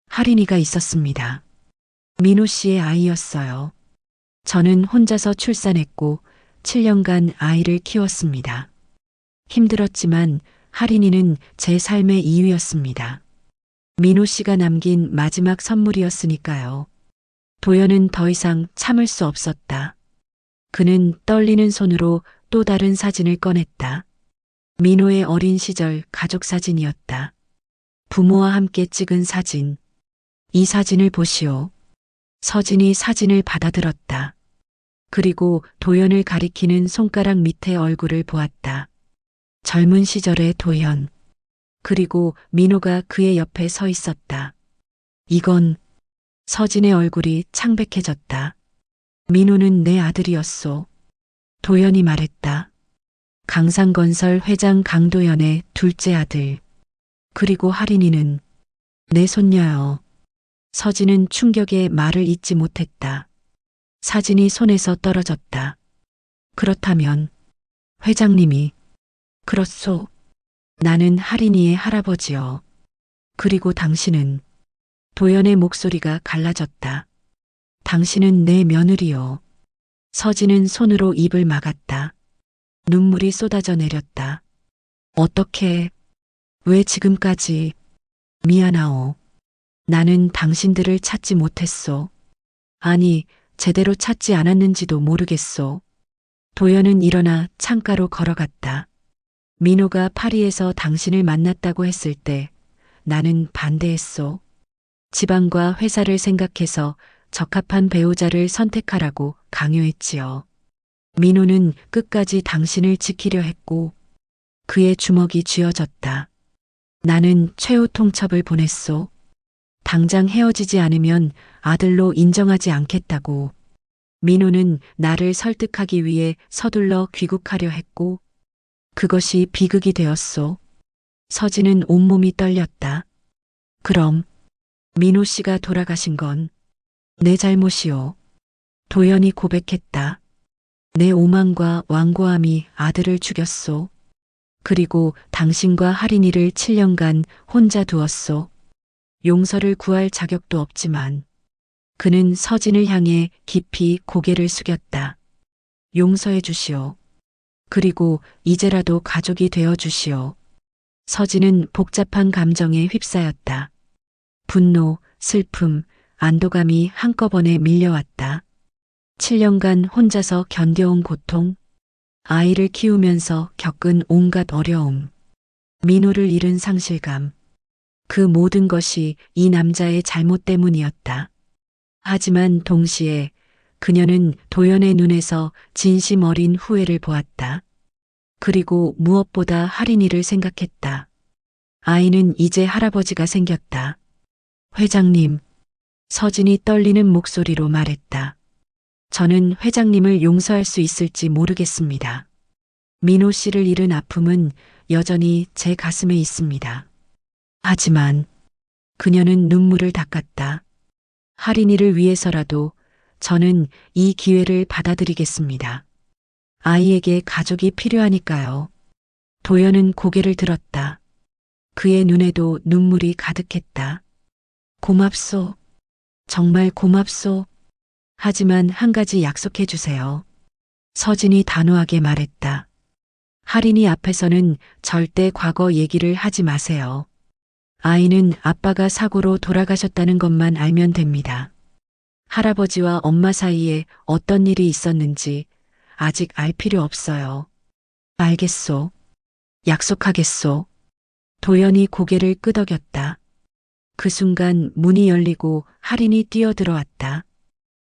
할인이가 있었습니다. 민호 씨의 아이였어요. 저는 혼자서 출산했고 7년간 아이를 키웠습니다. 힘들었지만 할인이는 제 삶의 이유였습니다. 민호 씨가 남긴 마지막 선물이었으니까요. 도연은 더 이상 참을 수 없었다. 그는 떨리는 손으로 또 다른 사진을 꺼냈다. 민호의 어린 시절 가족 사진이었다. 부모와 함께 찍은 사진. 이 사진을 보시오. 서진이 사진을 받아들었다. 그리고 도연을 가리키는 손가락 밑에 얼굴을 보았다. 젊은 시절의 도연. 그리고 민호가 그의 옆에 서 있었다. 이건 서진의 얼굴이 창백해졌다. 민호는 내 아들이었소. 도연이 말했다. 강상건설 회장 강도연의 둘째 아들. 그리고 할인이는 내 손녀요. 서진은 충격에 말을 잇지 못했다. 사진이 손에서 떨어졌다. 그렇다면 회장님이 그렇소. 나는 할인이의 할아버지요. 그리고 당신은 도연의 목소리가 갈라졌다. 당신은 내 며느리요. 서진은 손으로 입을 막았다. 눈물이 쏟아져 내렸다. 어떻게, 왜 지금까지, 미안하오. 나는 당신들을 찾지 못했소. 아니, 제대로 찾지 않았는지도 모르겠소. 도연은 일어나 창가로 걸어갔다. 민호가 파리에서 당신을 만났다고 했을 때 나는 반대했소. 집안과 회사를 생각해서 적합한 배우자를 선택하라고 강요했지요. 민호는 끝까지 당신을 지키려 했고 그의 주먹이 쥐어졌다. 나는 최후 통첩을 보냈소. 당장 헤어지지 않으면 아들로 인정하지 않겠다고. 민호는 나를 설득하기 위해 서둘러 귀국하려 했고 그것이 비극이 되었소. 서진은 온몸이 떨렸다. 그럼 민호 씨가 돌아가신 건 내 잘못이요. 도연이 고백했다. 내 오만과 완고함이 아들을 죽였소. 그리고 당신과 할인이를 7년간 혼자 두었소. 용서를 구할 자격도 없지만 그는 서진을 향해 깊이 고개를 숙였다. 용서해 주시오. 그리고 이제라도 가족이 되어 주시오. 서진은 복잡한 감정에 휩싸였다. 분노, 슬픔, 안도감이 한꺼번에 밀려왔다. 7년간 혼자서 견뎌온 고통, 아이를 키우면서 겪은 온갖 어려움, 민호를 잃은 상실감, 그 모든 것이 이 남자의 잘못 때문이었다. 하지만 동시에 그녀는 도연의 눈에서 진심 어린 후회를 보았다. 그리고 무엇보다 할인이를 생각했다. 아이는 이제 할아버지가 생겼다. 회장님, 서진이 떨리는 목소리로 말했다. 저는 회장님을 용서할 수 있을지 모르겠습니다. 민호 씨를 잃은 아픔은 여전히 제 가슴에 있습니다. 하지만 그녀는 눈물을 닦았다. 할인이를 위해서라도 저는 이 기회를 받아들이겠습니다. 아이에게 가족이 필요하니까요. 도연은 고개를 들었다. 그의 눈에도 눈물이 가득했다. 고맙소. 정말 고맙소. 하지만 한 가지 약속해 주세요. 서진이 단호하게 말했다. 할인이 앞에서는 절대 과거 얘기를 하지 마세요. 아이는 아빠가 사고로 돌아가셨다는 것만 알면 됩니다. 할아버지와 엄마 사이에 어떤 일이 있었는지 아직 알 필요 없어요. 알겠소. 약속하겠소. 도연이 고개를 끄덕였다. 그 순간 문이 열리고 할인이 뛰어들어왔다.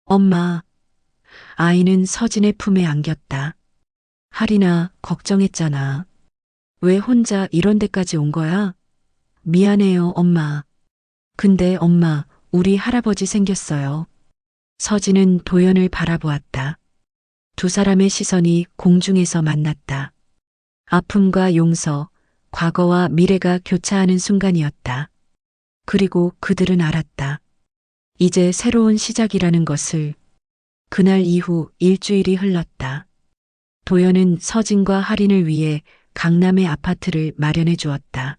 엄마. 아이는 서진의 품에 안겼다. 할인아, 걱정했잖아. 왜 혼자 이런 데까지 온 거야? 미안해요, 엄마. 근데 엄마, 우리 할아버지 생겼어요. 서진은 도연을 바라보았다. 두 사람의 시선이 공중에서 만났다. 아픔과 용서, 과거와 미래가 교차하는 순간이었다. 그리고 그들은 알았다. 이제 새로운 시작이라는 것을. 그날 이후 일주일이 흘렀다. 도연은 서진과 할인을 위해 강남의 아파트를 마련해 주었다.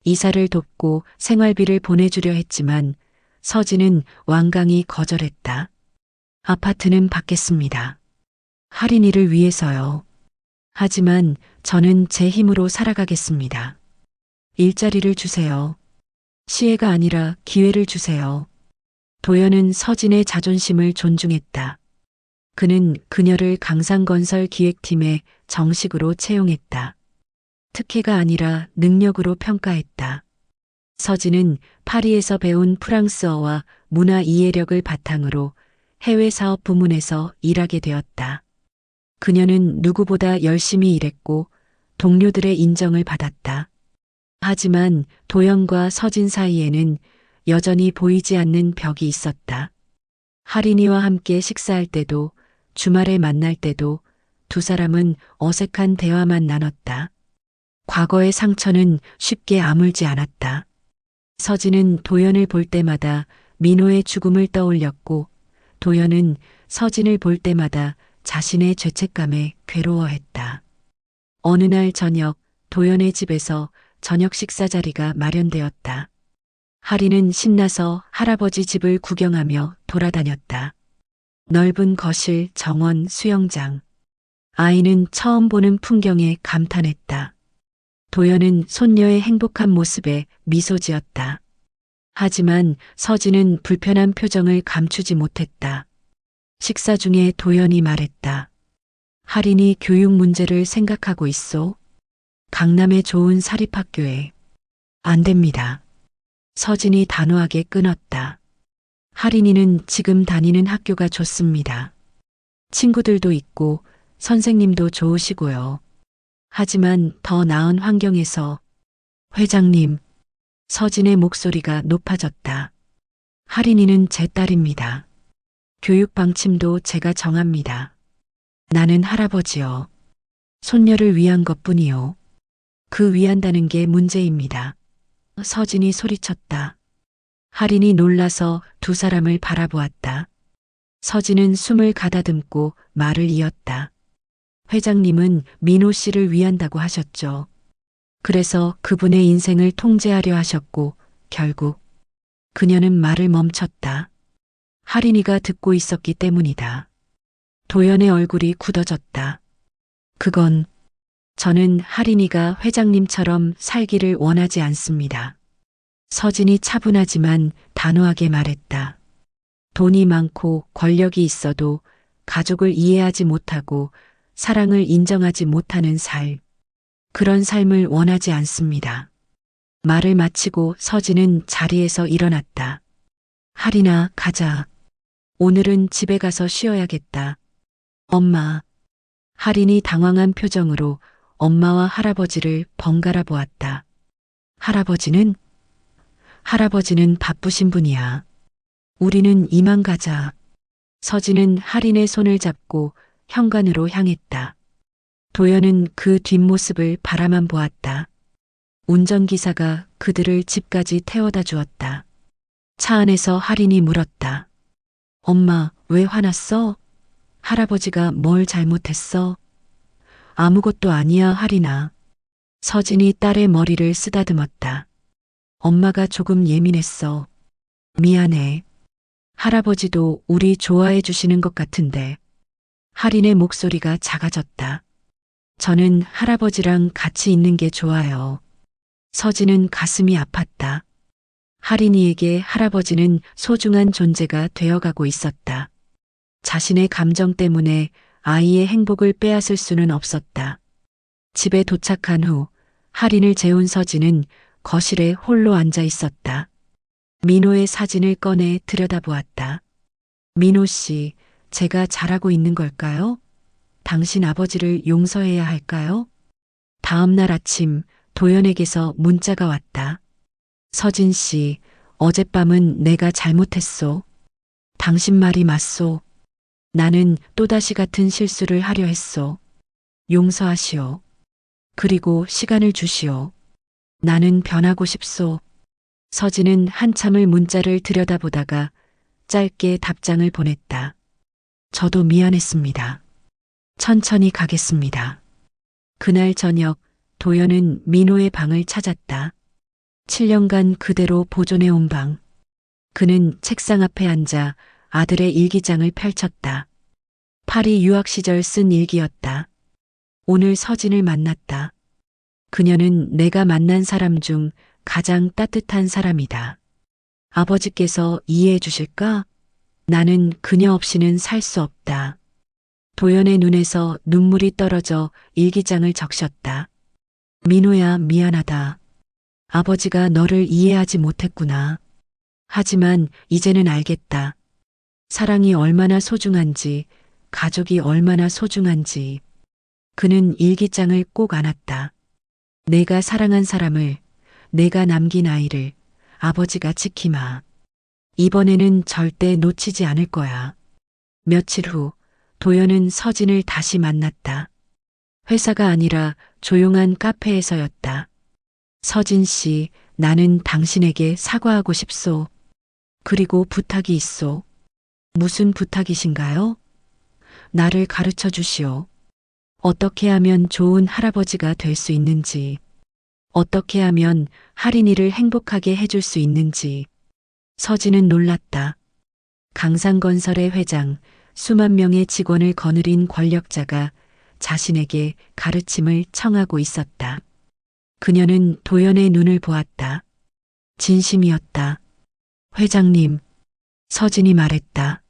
이사를 돕고 생활비를 보내주려 했지만 서진은 완강히 거절했다. 아파트는 받겠습니다. 할인이를 위해서요. 하지만 저는 제 힘으로 살아가겠습니다. 일자리를 주세요. 시혜가 아니라 기회를 주세요. 도연은 서진의 자존심을 존중했다. 그는 그녀를 강상건설 기획팀에 정식으로 채용했다. 특혜가 아니라 능력으로 평가했다. 서진은 파리에서 배운 프랑스어와 문화 이해력을 바탕으로 해외 사업 부문에서 일하게 되었다. 그녀는 누구보다 열심히 일했고 동료들의 인정을 받았다. 하지만 도연과 서진 사이에는 여전히 보이지 않는 벽이 있었다. 할인이와 함께 식사할 때도 주말에 만날 때도 두 사람은 어색한 대화만 나눴다. 과거의 상처는 쉽게 아물지 않았다. 서진은 도연을 볼 때마다 민호의 죽음을 떠올렸고 도연은 서진을 볼 때마다 자신의 죄책감에 괴로워했다. 어느 날 저녁 도연의 집에서 저녁 식사 자리가 마련되었다. 할인은 신나서 할아버지 집을 구경하며 돌아다녔다. 넓은 거실, 정원, 수영장. 아이는 처음 보는 풍경에 감탄했다. 도연은 손녀의 행복한 모습에 미소 지었다. 하지만 서진은 불편한 표정을 감추지 못했다. 식사 중에 도연이 말했다. 할인이 교육 문제를 생각하고 있소. 강남의 좋은 사립학교에. 안 됩니다. 서진이 단호하게 끊었다. 할인이는 지금 다니는 학교가 좋습니다. 친구들도 있고 선생님도 좋으시고요. 하지만 더 나은 환경에서 회장님, 서진의 목소리가 높아졌다. 할인이는 제 딸입니다. 교육 방침도 제가 정합니다. 나는 할아버지요. 손녀를 위한 것뿐이요. 그 위한다는 게 문제입니다. 서진이 소리쳤다. 할인이 놀라서 두 사람을 바라보았다. 서진은 숨을 가다듬고 말을 이었다. 회장님은 민호 씨를 위한다고 하셨죠. 그래서 그분의 인생을 통제하려 하셨고 결국 그녀는 말을 멈췄다. 할인이가 듣고 있었기 때문이다. 도연의 얼굴이 굳어졌다. 그건 저는 할인이가 회장님처럼 살기를 원하지 않습니다. 서진이 차분하지만 단호하게 말했다. 돈이 많고 권력이 있어도 가족을 이해하지 못하고 사랑을 인정하지 못하는 삶. 그런 삶을 원하지 않습니다. 말을 마치고 서진은 자리에서 일어났다. 할인아, 가자. 오늘은 집에 가서 쉬어야겠다. 엄마. 할인이 당황한 표정으로 엄마와 할아버지를 번갈아 보았다. 할아버지는? 할아버지는 바쁘신 분이야. 우리는 이만 가자. 서진은 할인의 손을 잡고 현관으로 향했다. 도연은 그 뒷모습을 바라만 보았다. 운전기사가 그들을 집까지 태워다 주었다. 차 안에서 할인이 물었다. 엄마, 왜 화났어? 할아버지가 뭘 잘못했어? 아무것도 아니야, 할인아. 서진이 딸의 머리를 쓰다듬었다. 엄마가 조금 예민했어. 미안해. 할아버지도 우리 좋아해 주시는 것 같은데. 할인의 목소리가 작아졌다. 저는 할아버지랑 같이 있는 게 좋아요. 서진은 가슴이 아팠다. 할인이에게 할아버지는 소중한 존재가 되어가고 있었다. 자신의 감정 때문에 아이의 행복을 빼앗을 수는 없었다. 집에 도착한 후 할인을 재운 서진은 거실에 홀로 앉아 있었다. 민호의 사진을 꺼내 들여다보았다. 민호 씨, 제가 잘하고 있는 걸까요? 당신 아버지를 용서해야 할까요? 다음 날 아침 도연에게서 문자가 왔다. 서진 씨, 어젯밤은 내가 잘못했소. 당신 말이 맞소. 나는 또다시 같은 실수를 하려 했소. 용서하시오. 그리고 시간을 주시오. 나는 변하고 싶소. 서진은 한참을 문자를 들여다보다가 짧게 답장을 보냈다. 저도 미안했습니다. 천천히 가겠습니다. 그날 저녁 도연은 민호의 방을 찾았다. 7년간 그대로 보존해온 방. 그는 책상 앞에 앉아 아들의 일기장을 펼쳤다. 파리 유학 시절 쓴 일기였다. 오늘 서진을 만났다. 그녀는 내가 만난 사람 중 가장 따뜻한 사람이다. 아버지께서 이해해 주실까? 나는 그녀 없이는 살 수 없다. 도연의 눈에서 눈물이 떨어져 일기장을 적셨다. 민호야, 미안하다. 아버지가 너를 이해하지 못했구나. 하지만 이제는 알겠다. 사랑이 얼마나 소중한지, 가족이 얼마나 소중한지. 그는 일기장을 꼭 안았다. 내가 사랑한 사람을, 내가 남긴 아이를 아버지가 지키마. 이번에는 절대 놓치지 않을 거야. 며칠 후 도연은 서진을 다시 만났다. 회사가 아니라 조용한 카페에서였다. 서진 씨, 나는 당신에게 사과하고 싶소. 그리고 부탁이 있소. 무슨 부탁이신가요? 나를 가르쳐 주시오. 어떻게 하면 좋은 할아버지가 될 수 있는지, 어떻게 하면 할인이를 행복하게 해줄 수 있는지. 서진은 놀랐다. 강상건설의 회장, 수만 명의 직원을 거느린 권력자가 자신에게 가르침을 청하고 있었다. 그녀는 도연의 눈을 보았다. 진심이었다. 회장님, 서진이 말했다.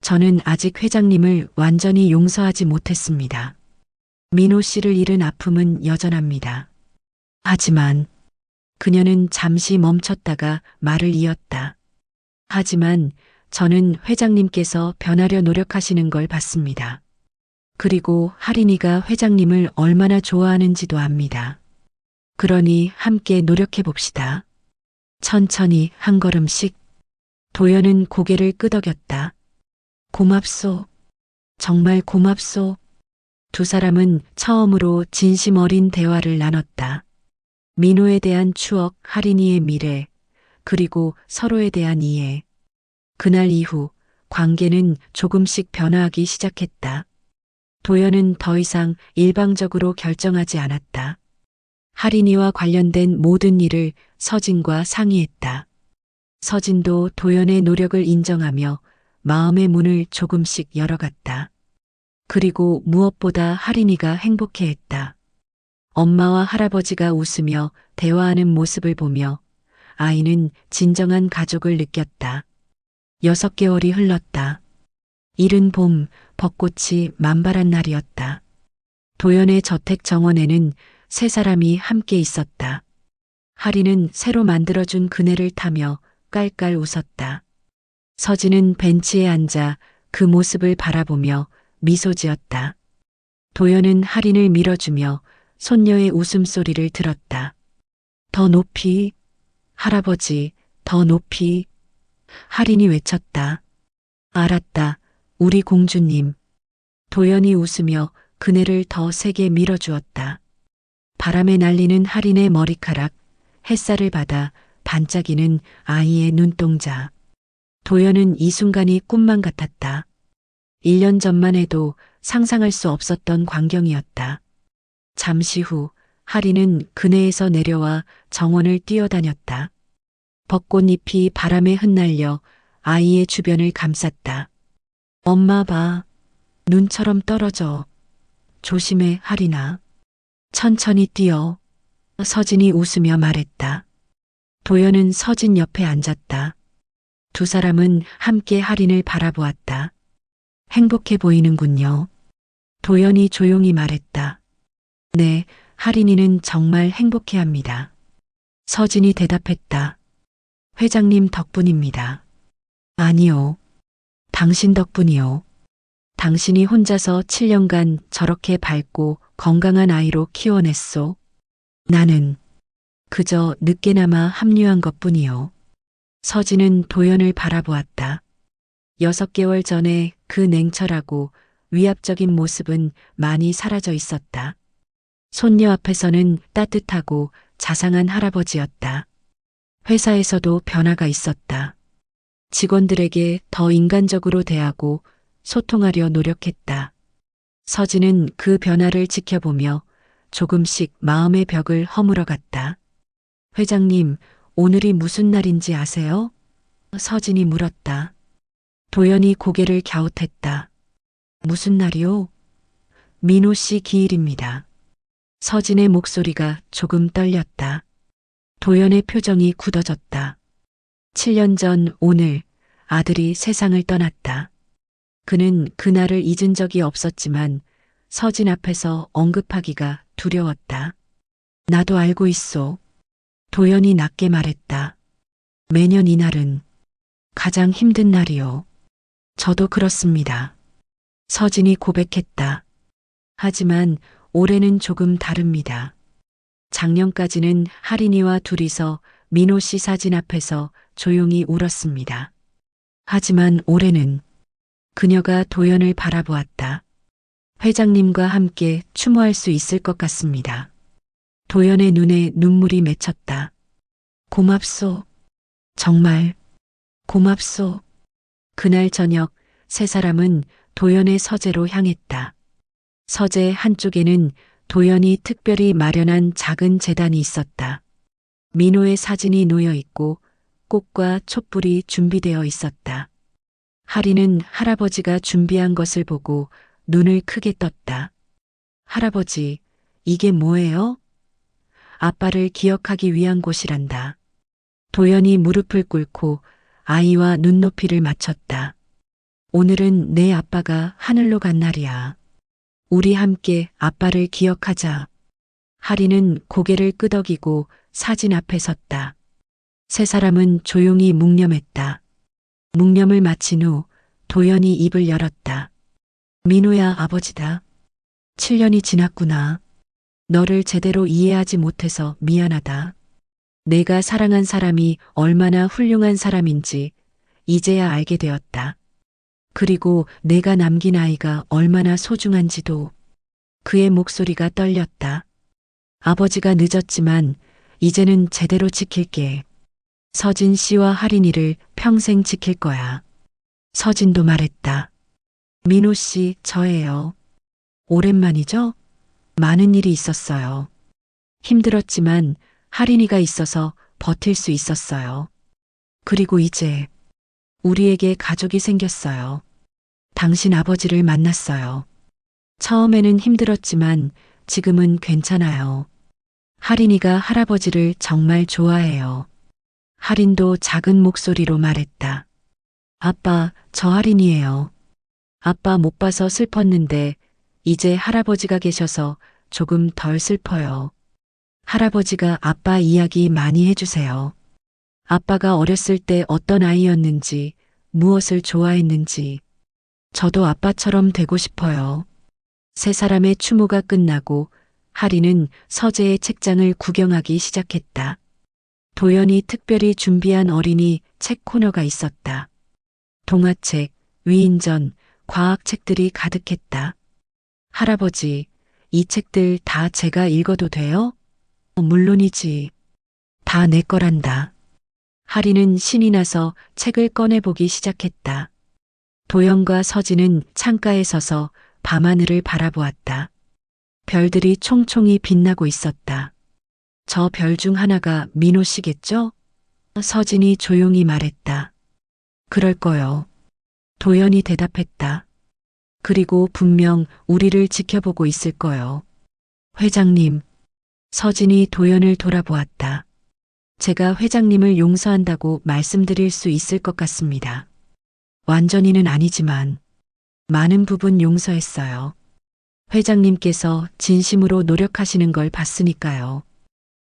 저는 아직 회장님을 완전히 용서하지 못했습니다. 민호 씨를 잃은 아픔은 여전합니다. 하지만 그녀는 잠시 멈췄다가 말을 이었다. 하지만 저는 회장님께서 변하려 노력하시는 걸 봤습니다. 그리고 할인이가 회장님을 얼마나 좋아하는지도 압니다. 그러니 함께 노력해 봅시다. 천천히 한 걸음씩. 도연은 고개를 끄덕였다. 고맙소. 정말 고맙소. 두 사람은 처음으로 진심 어린 대화를 나눴다. 민호에 대한 추억, 할인이의 미래, 그리고 서로에 대한 이해. 그날 이후 관계는 조금씩 변화하기 시작했다. 도연은 더 이상 일방적으로 결정하지 않았다. 할인이와 관련된 모든 일을 서진과 상의했다. 서진도 도연의 노력을 인정하며 마음의 문을 조금씩 열어갔다. 그리고 무엇보다 할인이가 행복해했다. 엄마와 할아버지가 웃으며 대화하는 모습을 보며 아이는 진정한 가족을 느꼈다. 6개월이 흘렀다. 이른 봄, 벚꽃이 만발한 날이었다. 도연의 저택 정원에는 세 사람이 함께 있었다. 할인은 새로 만들어준 그네를 타며 깔깔 웃었다. 서진은 벤치에 앉아 그 모습을 바라보며 미소 지었다. 도연은 할인을 밀어주며 손녀의 웃음소리를 들었다. 더 높이, 할아버지, 더 높이. 할인이 외쳤다. 알았다, 우리 공주님. 도연이 웃으며 그네를 더 세게 밀어주었다. 바람에 날리는 할인의 머리카락, 햇살을 받아 반짝이는 아이의 눈동자. 도연은 이 순간이 꿈만 같았다. 1년 전만 해도 상상할 수 없었던 광경이었다. 잠시 후 할인은 그네에서 내려와 정원을 뛰어다녔다. 벚꽃잎이 바람에 흩날려 아이의 주변을 감쌌다. 엄마 봐. 눈처럼 떨어져. 조심해, 할인아. 천천히 뛰어. 서진이 웃으며 말했다. 도연은 서진 옆에 앉았다. 두 사람은 함께 할인을 바라보았다. 행복해 보이는군요. 도연이 조용히 말했다. 네, 할인이는 정말 행복해합니다. 서진이 대답했다. 회장님 덕분입니다. 아니요. 당신 덕분이요. 당신이 혼자서 7년간 저렇게 밝고 건강한 아이로 키워냈소. 나는 그저 늦게나마 합류한 것뿐이요. 서진은 도연을 바라보았다. 6개월 전에 그 냉철하고 위압적인 모습은 많이 사라져 있었다. 손녀 앞에서는 따뜻하고 자상한 할아버지였다. 회사에서도 변화가 있었다. 직원들에게 더 인간적으로 대하고 소통하려 노력했다. 서진은 그 변화를 지켜보며 조금씩 마음의 벽을 허물어갔다. 회장님, 오늘이 무슨 날인지 아세요? 서진이 물었다. 도연이 고개를 갸웃했다. 무슨 날이요? 민호 씨 기일입니다. 서진의 목소리가 조금 떨렸다. 도연의 표정이 굳어졌다. 7년 전 오늘 아들이 세상을 떠났다. 그는 그날을 잊은 적이 없었지만 서진 앞에서 언급하기가 두려웠다. 나도 알고 있소. 도연이 낮게 말했다. 매년 이날은 가장 힘든 날이요. 저도 그렇습니다. 서진이 고백했다. 하지만 올해는 조금 다릅니다. 작년까지는 할인이와 둘이서 민호 씨 사진 앞에서 조용히 울었습니다. 하지만 올해는 그녀가 도연을 바라보았다. 회장님과 함께 추모할 수 있을 것 같습니다. 도연의 눈에 눈물이 맺혔다. 고맙소. 정말 고맙소. 그날 저녁 세 사람은 도연의 서재로 향했다. 서재 한쪽에는 도연이 특별히 마련한 작은 제단이 있었다. 민호의 사진이 놓여 있고 꽃과 촛불이 준비되어 있었다. 하리는 할아버지가 준비한 것을 보고 눈을 크게 떴다. 할아버지, 이게 뭐예요? 아빠를 기억하기 위한 곳이란다. 도연이 무릎을 꿇고 아이와 눈높이를 맞췄다. 오늘은 내 아빠가 하늘로 간 날이야. 우리 함께 아빠를 기억하자. 하리는 고개를 끄덕이고 사진 앞에 섰다. 세 사람은 조용히 묵념했다. 묵념을 마친 후 도연이 입을 열었다. 민호야, 아버지다. 7년이 지났구나. 너를 제대로 이해하지 못해서 미안하다. 내가 사랑한 사람이 얼마나 훌륭한 사람인지 이제야 알게 되었다. 그리고 내가 남긴 아이가 얼마나 소중한지도. 그의 목소리가 떨렸다. 아버지가 늦었지만 이제는 제대로 지킬게. 서진 씨와 할인이를 평생 지킬 거야. 서진도 말했다. 민호 씨, 저예요. 오랜만이죠? 많은 일이 있었어요. 힘들었지만 할인이가 있어서 버틸 수 있었어요. 그리고 이제 우리에게 가족이 생겼어요. 당신 아버지를 만났어요. 처음에는 힘들었지만 지금은 괜찮아요. 할인이가 할아버지를 정말 좋아해요. 할인도 작은 목소리로 말했다. 아빠, 저 할인이에요. 아빠 못 봐서 슬펐는데 이제 할아버지가 계셔서 조금 덜 슬퍼요. 할아버지가 아빠 이야기 많이 해주세요. 아빠가 어렸을 때 어떤 아이였는지, 무엇을 좋아했는지. 저도 아빠처럼 되고 싶어요. 세 사람의 추모가 끝나고 할인은 서재의 책장을 구경하기 시작했다. 도연이 특별히 준비한 어린이 책 코너가 있었다. 동화책, 위인전, 과학책들이 가득했다. 할아버지, 이 책들 다 제가 읽어도 돼요? 물론이지. 다 내 거란다. 할인은 신이 나서 책을 꺼내보기 시작했다. 도연과 서진은 창가에 서서 밤하늘을 바라보았다. 별들이 총총히 빛나고 있었다. 저 별 중 하나가 민호 씨겠죠? 서진이 조용히 말했다. 그럴 거요. 도연이 대답했다. 그리고 분명 우리를 지켜보고 있을 거요. 회장님. 서진이 도연을 돌아보았다. 제가 회장님을 용서한다고 말씀드릴 수 있을 것 같습니다. 완전히는 아니지만 많은 부분 용서했어요. 회장님께서 진심으로 노력하시는 걸 봤으니까요.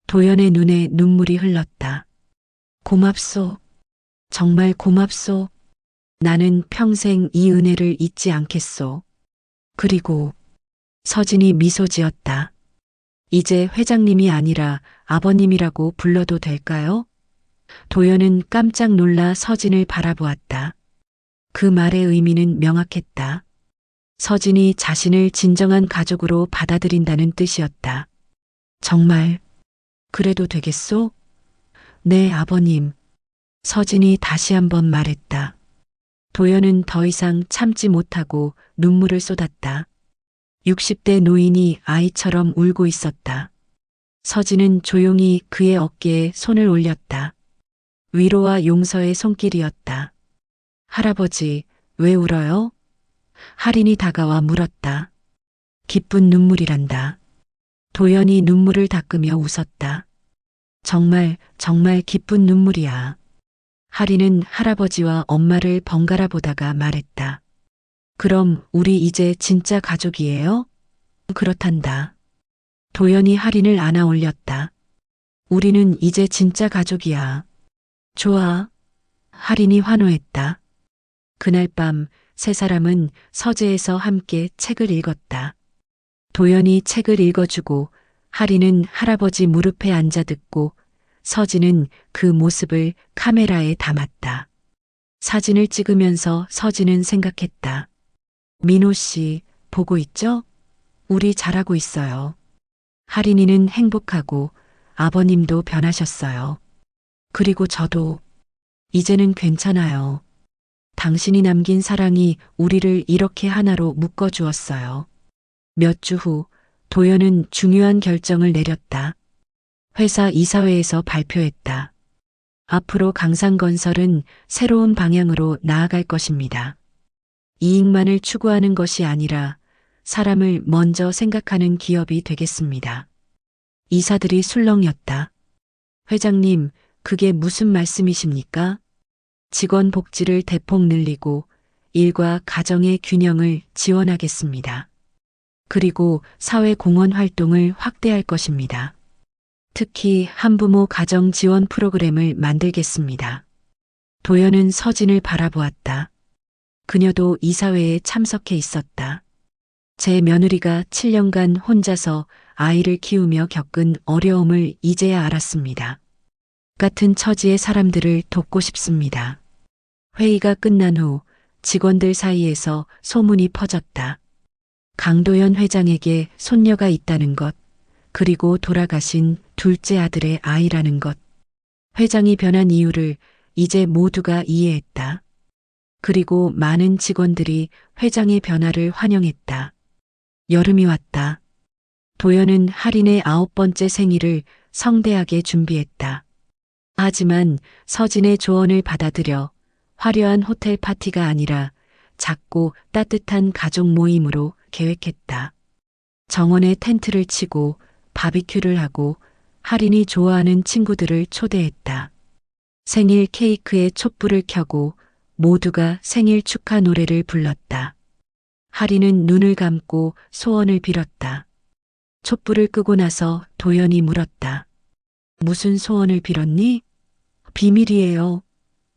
도연의 눈에 눈물이 흘렀다. 고맙소. 정말 고맙소. 나는 평생 이 은혜를 잊지 않겠소. 그리고 서진이 미소 지었다. 이제 회장님이 아니라 아버님이라고 불러도 될까요? 도연은 깜짝 놀라 서진을 바라보았다. 그 말의 의미는 명확했다. 서진이 자신을 진정한 가족으로 받아들인다는 뜻이었다. 정말 그래도 되겠소? 네, 아버님. 서진이 다시 한번 말했다. 도연은 더 이상 참지 못하고 눈물을 쏟았다. 60대 노인이 아이처럼 울고 있었다. 서진은 조용히 그의 어깨에 손을 올렸다. 위로와 용서의 손길이었다. 할아버지, 왜 울어요? 할인이 다가와 물었다. 기쁜 눈물이란다. 도연이 눈물을 닦으며 웃었다. 정말, 정말 기쁜 눈물이야. 할인은 할아버지와 엄마를 번갈아 보다가 말했다. 그럼 우리 이제 진짜 가족이에요? 그렇단다. 도연이 할인을 안아 올렸다. 우리는 이제 진짜 가족이야. 좋아. 할인이 환호했다. 그날 밤 세 사람은 서재에서 함께 책을 읽었다. 도연이 책을 읽어주고 할인은 할아버지 무릎에 앉아 듣고 서진은 그 모습을 카메라에 담았다. 사진을 찍으면서 서진은 생각했다. 민호 씨, 보고 있죠? 우리 잘하고 있어요. 할인이는 행복하고 아버님도 변하셨어요. 그리고 저도 이제는 괜찮아요. 당신이 남긴 사랑이 우리를 이렇게 하나로 묶어주었어요. 몇 주 후 도연은 중요한 결정을 내렸다. 회사 이사회에서 발표했다. 앞으로 강산건설은 새로운 방향으로 나아갈 것입니다. 이익만을 추구하는 것이 아니라 사람을 먼저 생각하는 기업이 되겠습니다. 이사들이 술렁였다. 회장님, 그게 무슨 말씀이십니까? 직원 복지를 대폭 늘리고 일과 가정의 균형을 지원하겠습니다. 그리고 사회 공헌 활동을 확대할 것입니다. 특히 한부모 가정 지원 프로그램을 만들겠습니다. 도연은 서진을 바라보았다. 그녀도 이사회에 참석해 있었다. 제 며느리가 7년간 혼자서 아이를 키우며 겪은 어려움을 이제야 알았습니다. 같은 처지의 사람들을 돕고 싶습니다. 회의가 끝난 후 직원들 사이에서 소문이 퍼졌다. 강도연 회장에게 손녀가 있다는 것, 그리고 돌아가신 둘째 아들의 아이라는 것. 회장이 변한 이유를 이제 모두가 이해했다. 그리고 많은 직원들이 회장의 변화를 환영했다. 여름이 왔다. 도연은 할인의 9번째 생일을 성대하게 준비했다. 하지만 서진의 조언을 받아들여 화려한 호텔 파티가 아니라 작고 따뜻한 가족 모임으로 계획했다. 정원에 텐트를 치고 바비큐를 하고 할인이 좋아하는 친구들을 초대했다. 생일 케이크에 촛불을 켜고 모두가 생일 축하 노래를 불렀다. 할인은 눈을 감고 소원을 빌었다. 촛불을 끄고 나서 도연이 물었다. 무슨 소원을 빌었니? 비밀이에요.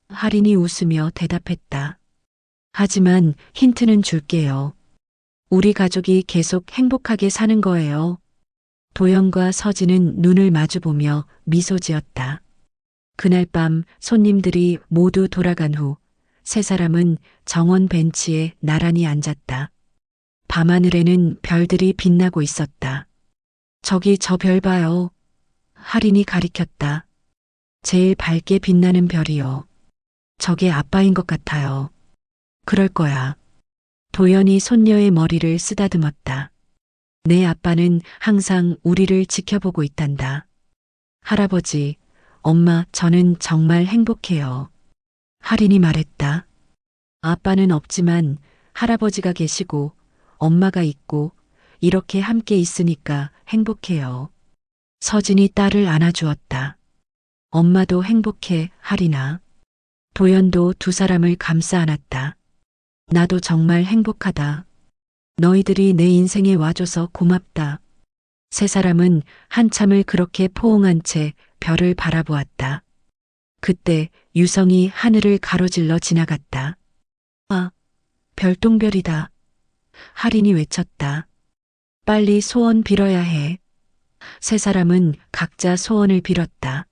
할인이 웃으며 대답했다. 하지만 힌트는 줄게요. 우리 가족이 계속 행복하게 사는 거예요. 도연과 서진은 눈을 마주보며 미소 지었다. 그날 밤 손님들이 모두 돌아간 후 세 사람은 정원 벤치에 나란히 앉았다. 밤하늘에는 별들이 빛나고 있었다. 저기 저 별 봐요. 할인이 가리켰다. 제일 밝게 빛나는 별이요. 저게 아빠인 것 같아요. 그럴 거야. 도연이 손녀의 머리를 쓰다듬었다. 내 아빠는 항상 우리를 지켜보고 있단다. 할아버지, 엄마, 저는 정말 행복해요. 할인이 말했다. 아빠는 없지만 할아버지가 계시고 엄마가 있고 이렇게 함께 있으니까 행복해요. 서진이 딸을 안아주었다. 엄마도 행복해, 할인아. 도연도 두 사람을 감싸 안았다. 나도 정말 행복하다. 너희들이 내 인생에 와줘서 고맙다. 세 사람은 한참을 그렇게 포옹한 채 별을 바라보았다. 그때 유성이 하늘을 가로질러 지나갔다. 아, 별똥별이다. 할인이 외쳤다. 빨리 소원 빌어야 해. 세 사람은 각자 소원을 빌었다.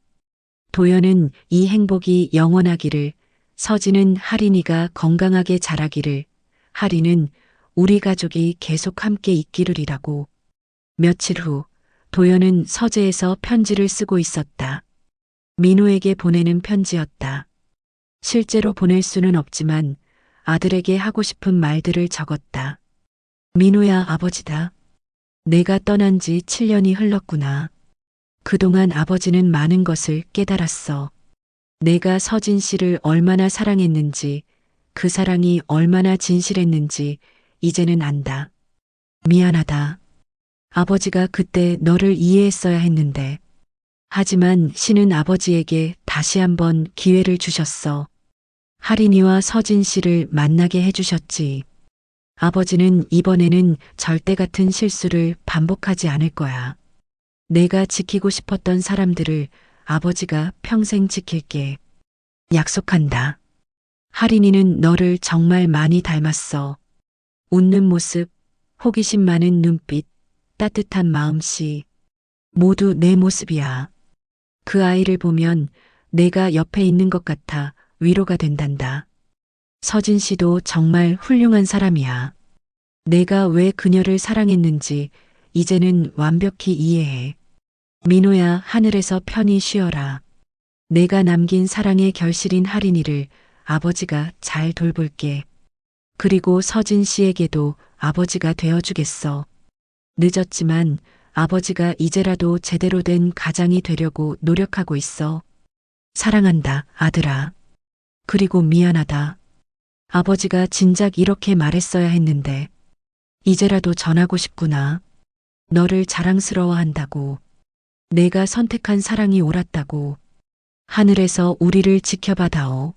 도연은 이 행복이 영원하기를, 서진은 할인이가 건강하게 자라기를, 할인은 우리 가족이 계속 함께 있기를이라고. 며칠 후 도연은 서재에서 편지를 쓰고 있었다. 민호에게 보내는 편지였다. 실제로 보낼 수는 없지만 아들에게 하고 싶은 말들을 적었다. 민호야, 아버지다. 내가 떠난 지 7년이 흘렀구나. 그동안 아버지는 많은 것을 깨달았어. 내가 서진 씨를 얼마나 사랑했는지, 그 사랑이 얼마나 진실했는지 이제는 안다. 미안하다. 아버지가 그때 너를 이해했어야 했는데. 하지만 신은 아버지에게 다시 한번 기회를 주셨어. 하린이와 서진 씨를 만나게 해주셨지. 아버지는 이번에는 절대 같은 실수를 반복하지 않을 거야. 내가 지키고 싶었던 사람들을 아버지가 평생 지킬게. 약속한다. 하린이는 너를 정말 많이 닮았어. 웃는 모습, 호기심 많은 눈빛, 따뜻한 마음씨. 모두 내 모습이야. 그 아이를 보면 내가 옆에 있는 것 같아 위로가 된단다. 서진 씨도 정말 훌륭한 사람이야. 내가 왜 그녀를 사랑했는지 이제는 완벽히 이해해. 민호야, 하늘에서 편히 쉬어라. 내가 남긴 사랑의 결실인 하린이를 아버지가 잘 돌볼게. 그리고 서진 씨에게도 아버지가 되어주겠어. 늦었지만 아버지가 이제라도 제대로 된 가장이 되려고 노력하고 있어. 사랑한다, 아들아. 그리고 미안하다. 아버지가 진작 이렇게 말했어야 했는데. 이제라도 전하고 싶구나. 너를 자랑스러워한다고. 내가 선택한 사랑이 옳았다고. 하늘에서 우리를 지켜봐다오.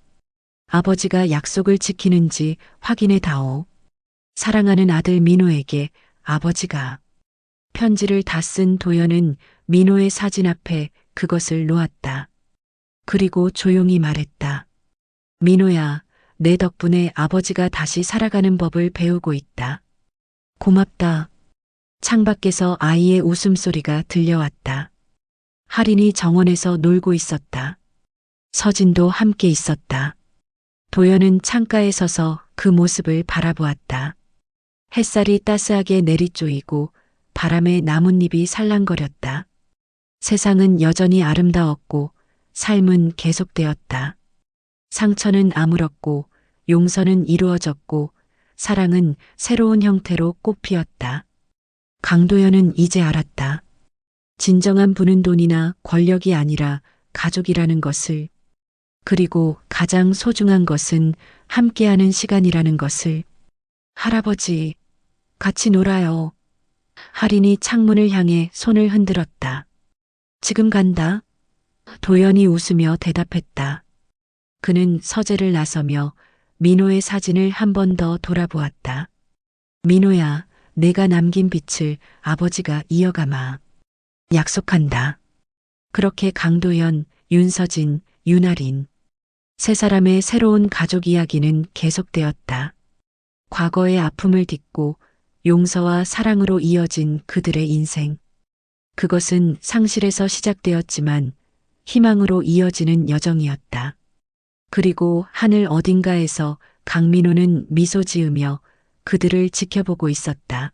아버지가 약속을 지키는지 확인해다오. 사랑하는 아들 민호에게 아버지가. 편지를 다 쓴 도연은 민호의 사진 앞에 그것을 놓았다. 그리고 조용히 말했다. 민호야, 내 덕분에 아버지가 다시 살아가는 법을 배우고 있다. 고맙다. 창밖에서 아이의 웃음소리가 들려왔다. 하린이 정원에서 놀고 있었다. 서진도 함께 있었다. 도연은 창가에 서서 그 모습을 바라보았다. 햇살이 따스하게 내리쪼이고 바람에 나뭇잎이 살랑거렸다. 세상은 여전히 아름다웠고 삶은 계속되었다. 상처는 아물었고 용서는 이루어졌고 사랑은 새로운 형태로 꽃피었다. 강도연은 이제 알았다. 진정한 부는 돈이나 권력이 아니라 가족이라는 것을, 그리고 가장 소중한 것은 함께하는 시간이라는 것을. 할아버지, 같이 놀아요. 하린이 창문을 향해 손을 흔들었다. 지금 간다. 도연이 웃으며 대답했다. 그는 서재를 나서며 민호의 사진을 한 번 더 돌아보았다. 민호야, 내가 남긴 빛을 아버지가 이어가마. 약속한다. 그렇게 강도연, 윤서진, 윤아린. 세 사람의 새로운 가족 이야기는 계속되었다. 과거의 아픔을 딛고 용서와 사랑으로 이어진 그들의 인생. 그것은 상실에서 시작되었지만 희망으로 이어지는 여정이었다. 그리고 하늘 어딘가에서 강민호는 미소 지으며 그들을 지켜보고 있었다.